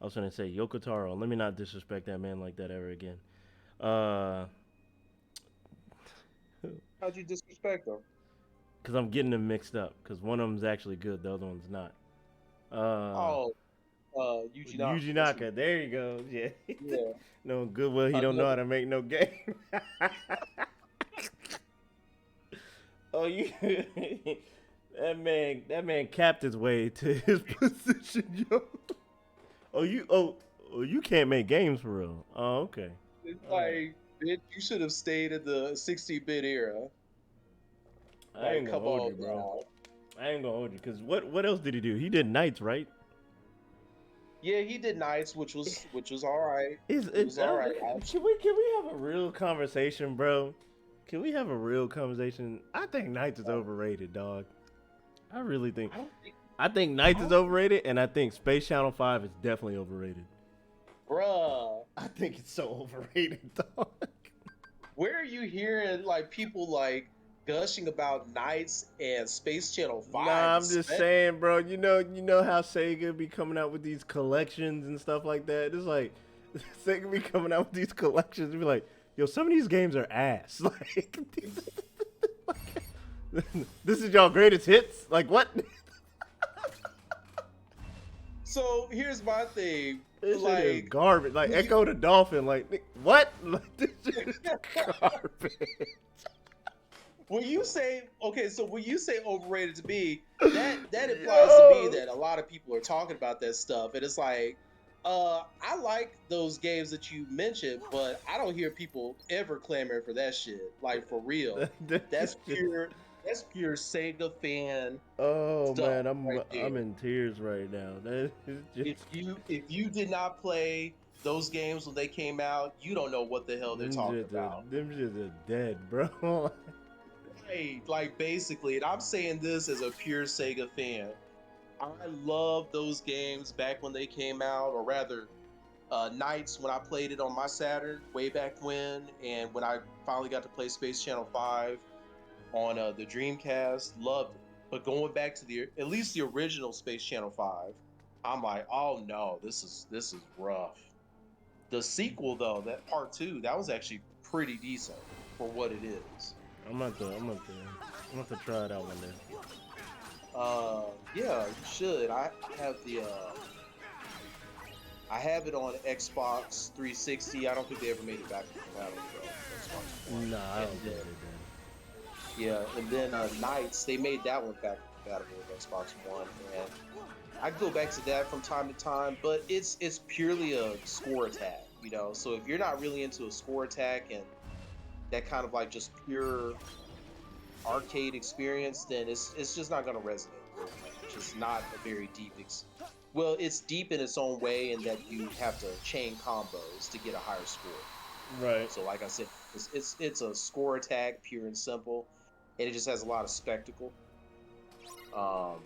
was gonna say Yoko Taro. Let me not disrespect that man like that ever again. How'd you disrespect them? Cause I'm getting them mixed up. Cause one of them's actually good, the other one's not. Yuji Naka. Yuji Naka. There you go. Yeah. Yeah. No goodwill. He don't know how to make no game. Oh, that man capped his way to his position, yo. You can't make games for real. Oh, okay. It's like, bitch, you should have stayed in the 16-bit era. I ain't gonna hold you, bro. I ain't gonna hold you, cause what else did he do? He did Knights, right? Yeah, he did Knights, which was all right. It was all right. Can we have a real conversation, bro? Can we have a real conversation? I think Knights is overrated, dog. I really think. I think Knights is overrated, and I think Space Channel 5 is definitely overrated. Bruh. I think it's so overrated, dog. Where are you hearing like people like gushing about Knights and Space Channel 5? Nah, I'm just saying, bro. You know how Sega be coming out with these collections and stuff like that. It's like Sega be coming out with these collections and be like, yo, some of these games are ass. Like, this is y'all greatest hits. Like what? So here's my thing. This shit is Like, garbage. Like Echo the Dolphin. Like what? Like this shit is garbage. when you say overrated to me, that implies to me that a lot of people are talking about that stuff, and it's like, I like those games that you mentioned, but I don't hear people ever clamoring for that shit. Like for real, that's pure Sega fan. Oh Stuff man, I'm right there. in tears right now. That is just If you did not play those games when they came out, you don't know what the hell they're talking about. them shits are dead, bro. Hey, like basically, and I'm saying this as a pure Sega fan. I love those games back when they came out, or rather, nights when I played it on my Saturn way back when, and when I finally got to play Space Channel 5 on the Dreamcast, loved it. But going back to at least the original Space Channel 5, I'm like, oh no, this is rough. The sequel though, that part 2, that was actually pretty decent for what it is. I'm gonna have to try it out one day. Yeah, you should. I have I have it on Xbox 360. I don't think they ever made it back to compatible though. Xbox One. Nah, I don't think they did. Yeah, and then Knights, they made that one back compatible with Xbox One, and I go back to that from time to time, but it's purely a score attack, you know. So if you're not really into a score attack and that kind of like just pure arcade experience, then it's just not going to resonate. It's just not a very deep. Well, it's deep in its own way in that you have to chain combos to get a higher score. Right. So, like I said, it's a score attack, pure and simple, and it just has a lot of spectacle. But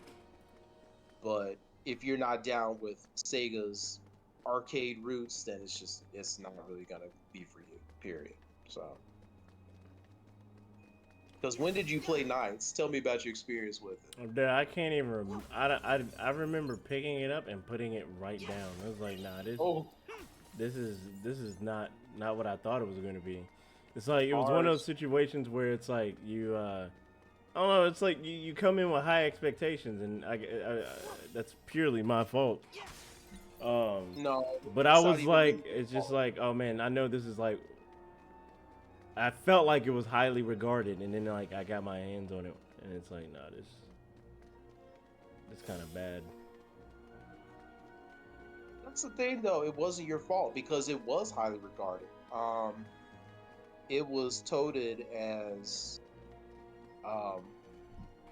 if you're not down with Sega's arcade roots, then it's not really gonna be for you. Period. So. Because when did you play Knights? Tell me about your experience with it. Dude, I can't even. I remember picking it up and putting it right down. I was like, nah, this is not what I thought it was going to be. It's like it was one of those situations where it's like you. I don't know. It's like you come in with high expectations, and I that's purely my fault. No, but I was like, it's just like, oh man, I know this is like. I felt like it was highly regarded, and then like I got my hands on it, and it's like, nah, this kind of bad. That's the thing, though. It wasn't your fault because it was highly regarded. It was touted as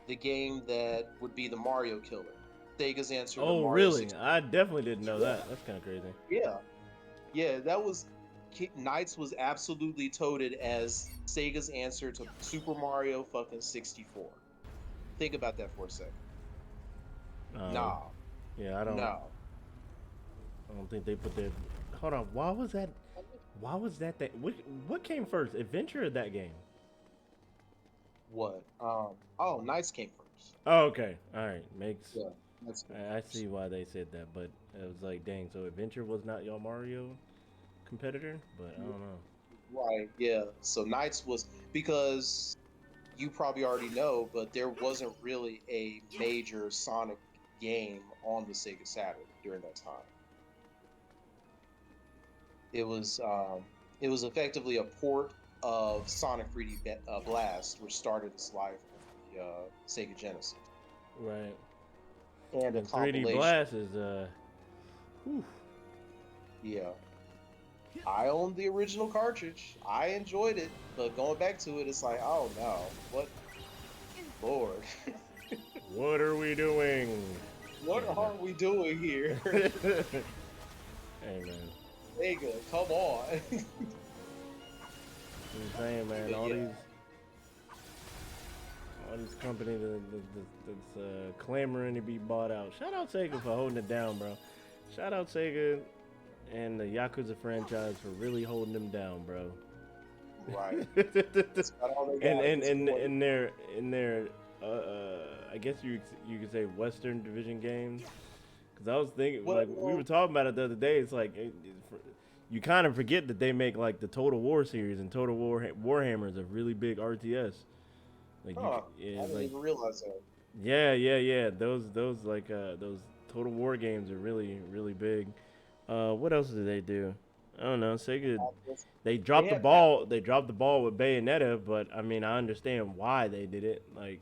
the game that would be the Mario killer. Sega's answer to Mario. Oh, really? 64. I definitely didn't know that. That's kind of crazy. Yeah, that was. Knights was absolutely touted as Sega's answer to Super Mario fucking 64. Think about that for a second. Nah. Yeah, I don't. No. I don't think they put their. Hold on. Why was that? That? What came first, Adventure or that game? What? Knights came first. Oh, okay. All right. Makes. Yeah. I see why they said that, but it was like, dang. So Adventure was not your Mario competitor, but I don't know. Right, yeah. So Knights was, because you probably already know, but there wasn't really a major Sonic game on the Sega Saturn during that time. It was effectively a port of Sonic 3D Blast, which started its life on the Sega Genesis. Right. And a 3D Blast is whew. Yeah. I owned the original cartridge. I enjoyed it, but going back to it, it's like, oh no, what? Lord. What are we doing? What are we doing here? Hey man. Sega, come on. I'm saying, man, But all yeah. these companies that's clamoring to be bought out. Shout out Sega for holding it down, bro. Shout out Sega and the Yakuza franchise for really holding them down, bro. Right. in their I guess you could say Western Division games. Because I was thinking, like, we were talking about it the other day. It's like you kind of forget that they make like the Total War series and Total War Warhammer's a really big RTS. Like Huh. yeah, I didn't like even realize that. yeah. Those like those Total War games are really big. What else did they do? I don't know. Sega they dropped the had ball. They dropped the ball with Bayonetta, but I mean I understand why they did it. Like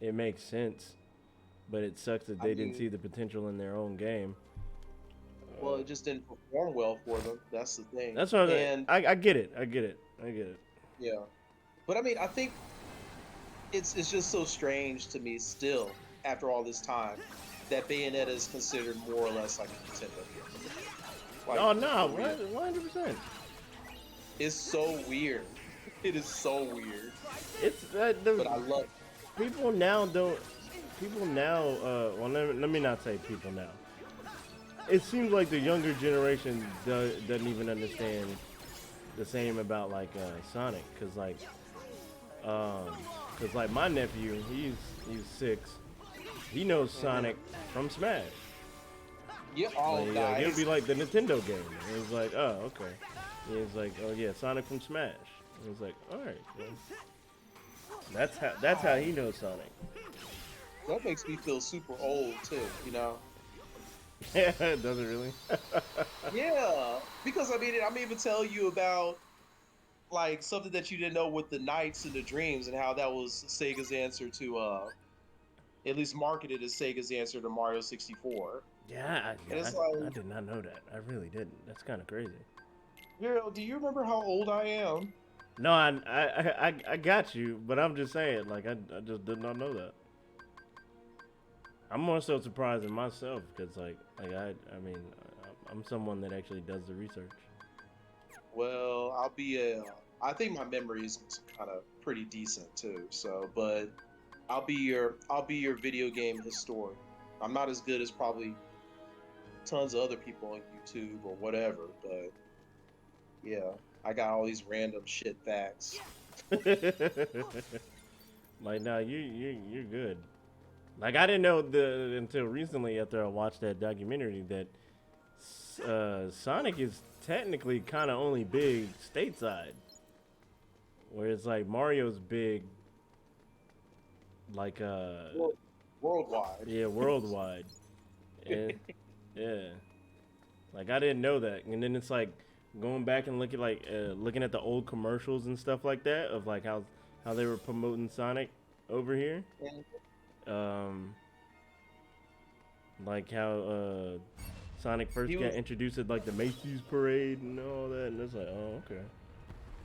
it makes sense, but it sucks that they didn't see the potential in their own game. Well, it just didn't perform well for them. That's the thing. That's what and I get it. I get it. yeah, but I mean, I think it's just so strange to me still after all this time that Bayonetta is considered more or less like a Nintendo game. Like, Oh no, for real. 100%. It's so weird. It is so weird. It's But I love it. People now don't. People now. Well, let me not say people now. It seems like the younger generation doesn't even understand the same about like Sonic, cause like my nephew, he's 6. He knows Sonic from Smash. Yeah, all Like, guys. it'll be like the Nintendo game. And it's like, oh, okay. He's like, oh yeah, Sonic from Smash. And it's like, all right, well, that's how he knows Sonic. That makes me feel super old too, you know? Yeah, does it really? Yeah, because I mean, I'm even telling you about like something that you didn't know with the Nights and the Dreams and how that was Sega's answer to, at least marketed as Sega's answer to Mario 64. Yeah, And it's I like, did not know that. I really didn't. That's kind of crazy. girl, do you remember how old I am? No, I got you, but I'm just saying, like, I just did not know that. I'm more so surprised in myself because, like I mean, I'm someone that actually does the research. Well, I think my memory is kind of pretty decent too. So, but I'll be your video game historian. I'm not as good as probably tons of other people on YouTube or whatever, but yeah, I got all these random shit facts. Like, nah, you're good. Like, I didn't know until recently after I watched that documentary that Sonic is technically kind of only big stateside, whereas like Mario's big, like Worldwide. yeah, worldwide. And yeah, like I didn't know that, and then it's like going back and looking at the old commercials and stuff like that of like how they were promoting Sonic over here. Like how Sonic first got introduced at like the Macy's parade and all that, and it's like, oh, okay.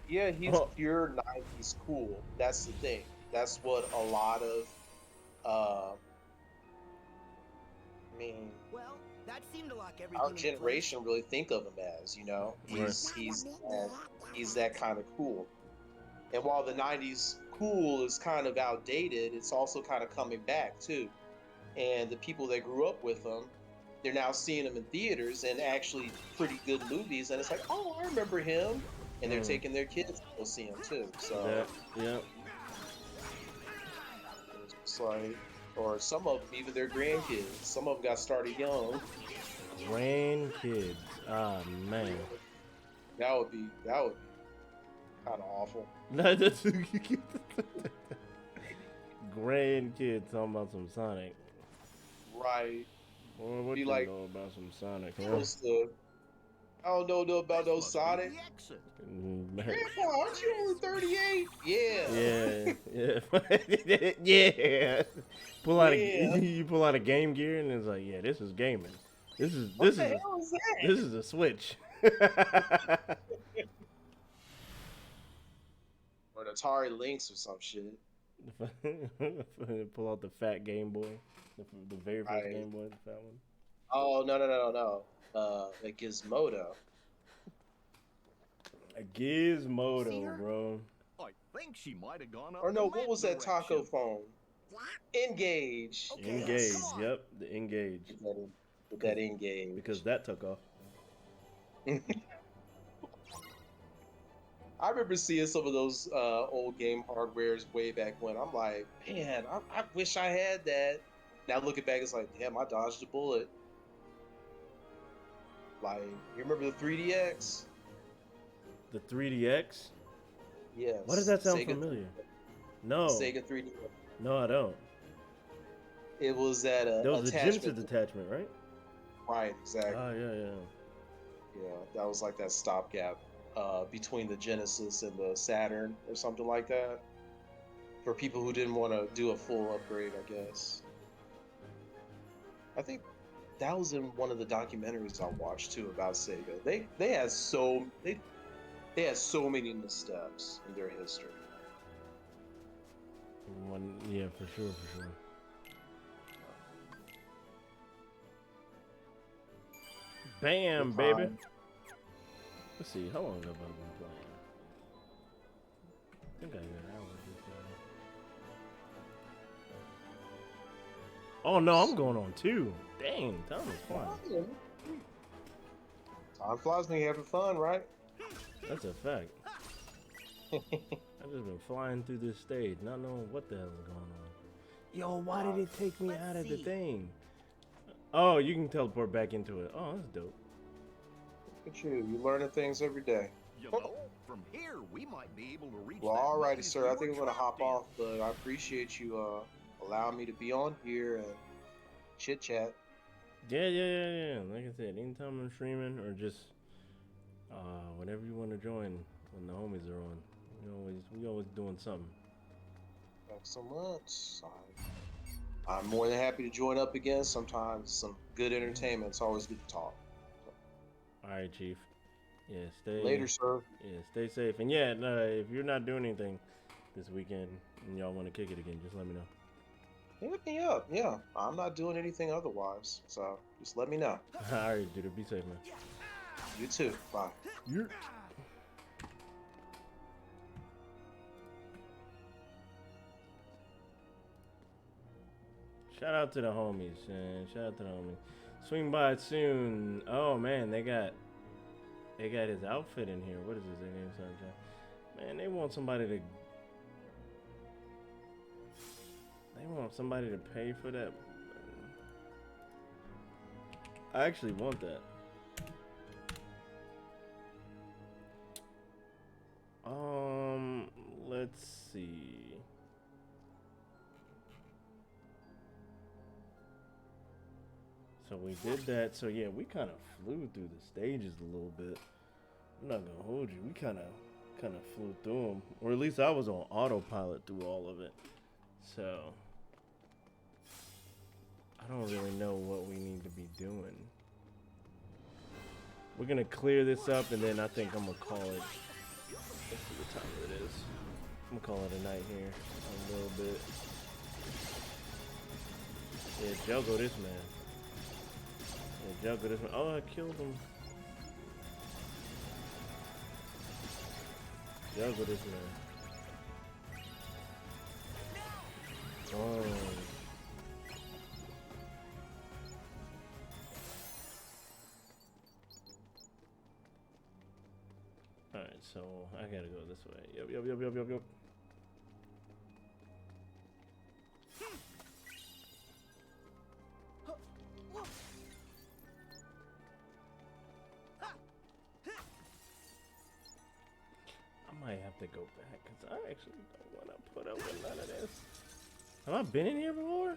Yeah, he's pure 90s cool. That's the thing. That's what a lot of, I mean, Well, that seemed to lock everything our in place. generation really think of him as, you know, he's that kind of cool. And while the 90s cool is kind of outdated, it's also kind of coming back too. And the people that grew up with him, they're now seeing him in theaters and actually pretty good movies. And it's like, oh, I remember him. And they're taking their kids to go see him too. So yeah. it's like, or some of them, even their grandkids. Some of them got started young. Grandkids. Ah, man. That would be kind of awful. Grandkids talking about some Sonic. Right. Well, what Be you like, know about some Sonic? Huh? supposed to, I don't know about no Sonic. Grandpa, aren't you only 38? Yeah. Yeah. Yeah. Pull out you pull out a Game Gear and it's like, yeah, this is gaming. This is What the hell is that? This is a Switch. Or an Atari Lynx or some shit. Pull out the fat Game Boy, the very first Game Boy, the fat one. Oh no! A Gizmodo. A Gizmodo, bro. I think she might have gone up. Or no, the what was that direction. taco phone? Engage. Okay. Engage. Come on. Yep, the Engage. With that Engage. Because that took off. I remember seeing some of those old game hardwares way back when. I'm like, man, I wish I had that. Now looking back, it's like, damn, I dodged a bullet. Like, you remember the 3DX? The 3DX? Yes. Why does that sound Sega, familiar? No. Sega 3DX. No, I don't. It was that That was the attachment. Genesis attachment, right? Right, exactly. Oh, yeah. Yeah, that was like that stopgap between the Genesis and the Saturn or something like that. For people who didn't want to do a full upgrade, I guess. I think that was in one of the documentaries I watched too about Sega. They had they had so many missteps in their history. Yeah, for sure. Bam, baby. Let's see, how long have I been playing? I think I got an hour this time. Oh no, I'm going on 2. Dang, time is flying. Time flies when you're having fun, right? That's a fact. I've just been flying through this stage, not knowing what the hell is going on. Yo, why did it take me out of the thing? Oh, you can teleport back into it. Oh, that's dope. Look at you. You're learning things every day. You know, from here we might be able to reach. Well, that alrighty, maze sir. we I were think I'm gonna trapped hop in. off, but I appreciate you allowing me to be on here and chit chat. Yeah. Like I said, anytime I'm streaming or just whenever you want to join when the homies are on, we always doing something. Thanks so much. I'm more than happy to join up again. Sometimes some good entertainment. It's always good to talk. All right, Chief. Yeah, stay Later, sir. Yeah, stay safe. And yeah, if you're not doing anything this weekend and y'all want to kick it again, just let me know. Hit me up. Yeah, I'm not doing anything otherwise. So just let me know. All right, dude. Be safe, man. You too. Bye. You're Shout out to the homies, man. Shout out to the homies. Swing by soon. Oh man, they got his outfit in here. What is his name? Man, they want somebody to pay for that. I actually want that. Let's see. So we did that. So yeah, we kind of flew through the stages a little bit. I'm not gonna hold you. We kind of flew through them, or at least I was on autopilot through all of it. So I don't really know what we need to be doing. We're gonna clear this up, and then I think I'm gonna call it. Let's see what time it is. I'm gonna call it a night here a little bit. Yeah, juggle this man. Juggle this one. Oh, I killed him. Juggle this man. Oh. Alright, so I gotta go this way. Yep. I might have to go back because I actually don't want to put up with none of this. Have I been in here before?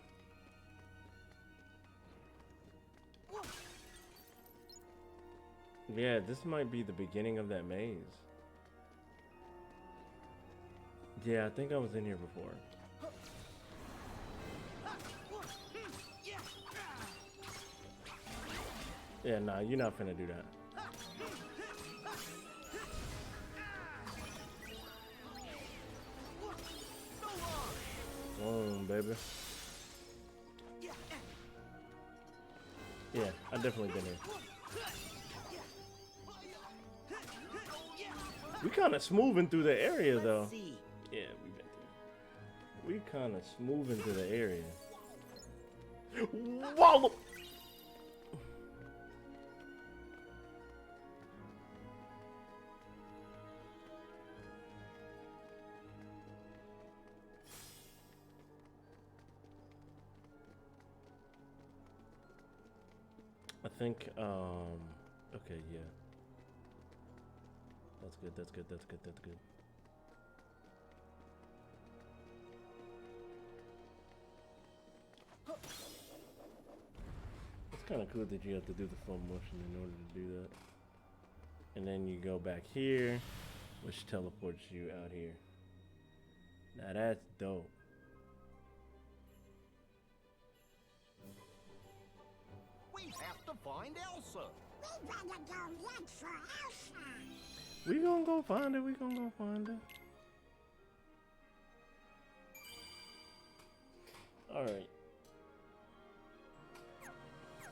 Yeah, this might be the beginning of that maze. Yeah, I think I was in here before. Yeah, nah, you're not finna do that. Boom, baby. Yeah, I definitely been here. We kind of smoothing through the area, though. Yeah, we've been through. We kind of smoothing through the area. Whoa! I think, Okay, yeah. That's good, that's good, that's good, that's good. It's kind of cool that you have to do the full motion in order to do that. And then you go back here, which teleports you out here. Now that's dope. We have to find Elsa. We better go look for Elsa. We gonna go find her, we gonna go find her. Alright.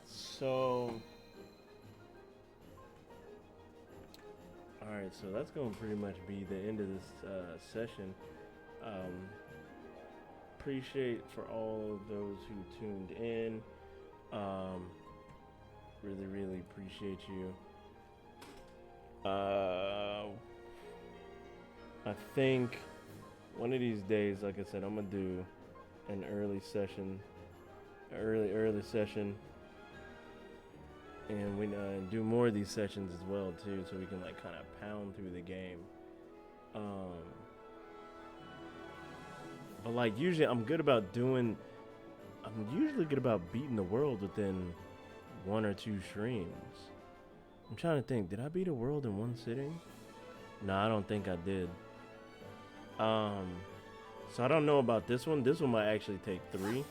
So... Alright, so that's gonna pretty much be the end of this session. Appreciate for all of those who tuned in. Really appreciate you. I think one of these days, like I said, I'm gonna do an early session, early session, and we do more of these sessions as well too, so we can like kind of pound through the game. But like usually, I'm usually good about beating the world within 1 or 2 streams. I'm trying to think, did I beat a world in 1 sitting? No, I don't think I did. So I don't know about this one. This one might actually take 3,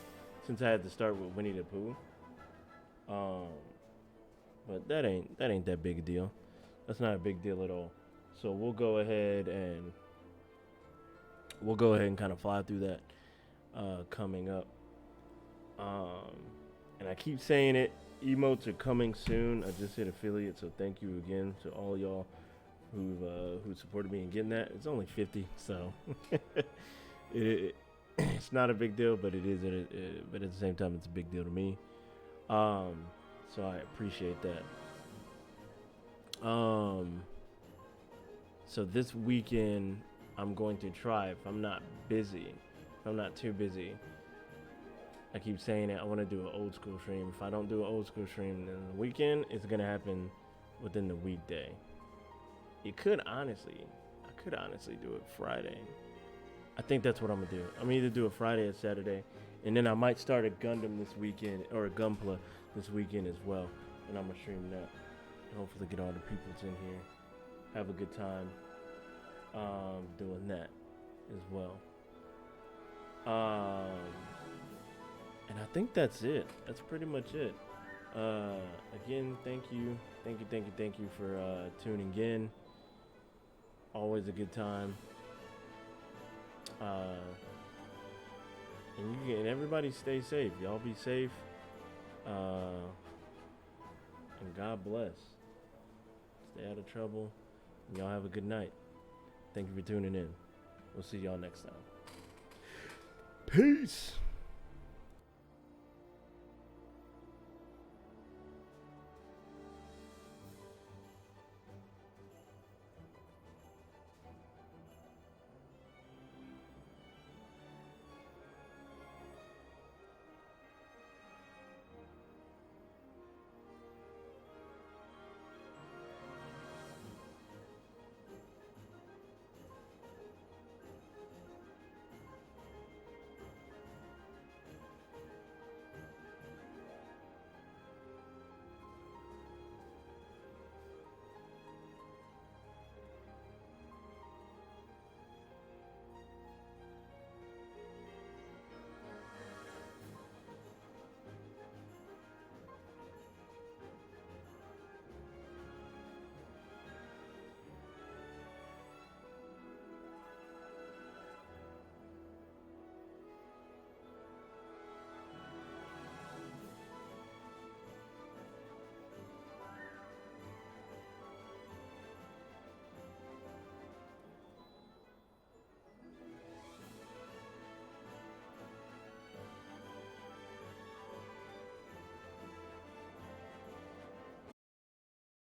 since I had to start with Winnie the Pooh. But that ain't that big a deal. That's not a big deal at all. So we'll go ahead and kind of fly through that coming up. And I keep saying it, emotes are coming soon. I just hit affiliate, so thank you again to all y'all who supported me in getting that. It's only 50, so it's not a big deal, but it is. But at the same time, it's a big deal to me. So I appreciate that. So this weekend, I'm going to try, if I'm not too busy. I keep saying it, I want to do an old school stream. If I don't do an old school stream, then the weekend, it's going to happen within the weekday. I could honestly do it Friday. I think that's what I'm going to do. I'm gonna either do it Friday or Saturday. And then I might start a Gundam this weekend, or a Gunpla this weekend as well. And I'm going to stream that. And hopefully get all the people in here. Have a good time doing that as well. And I think that's it. That's pretty much it. Again, thank you for tuning in. Always a good time. And everybody stay safe. Y'all be safe. And God bless. Stay out of trouble. And y'all have a good night. Thank you for tuning in. We'll see y'all next time. Peace.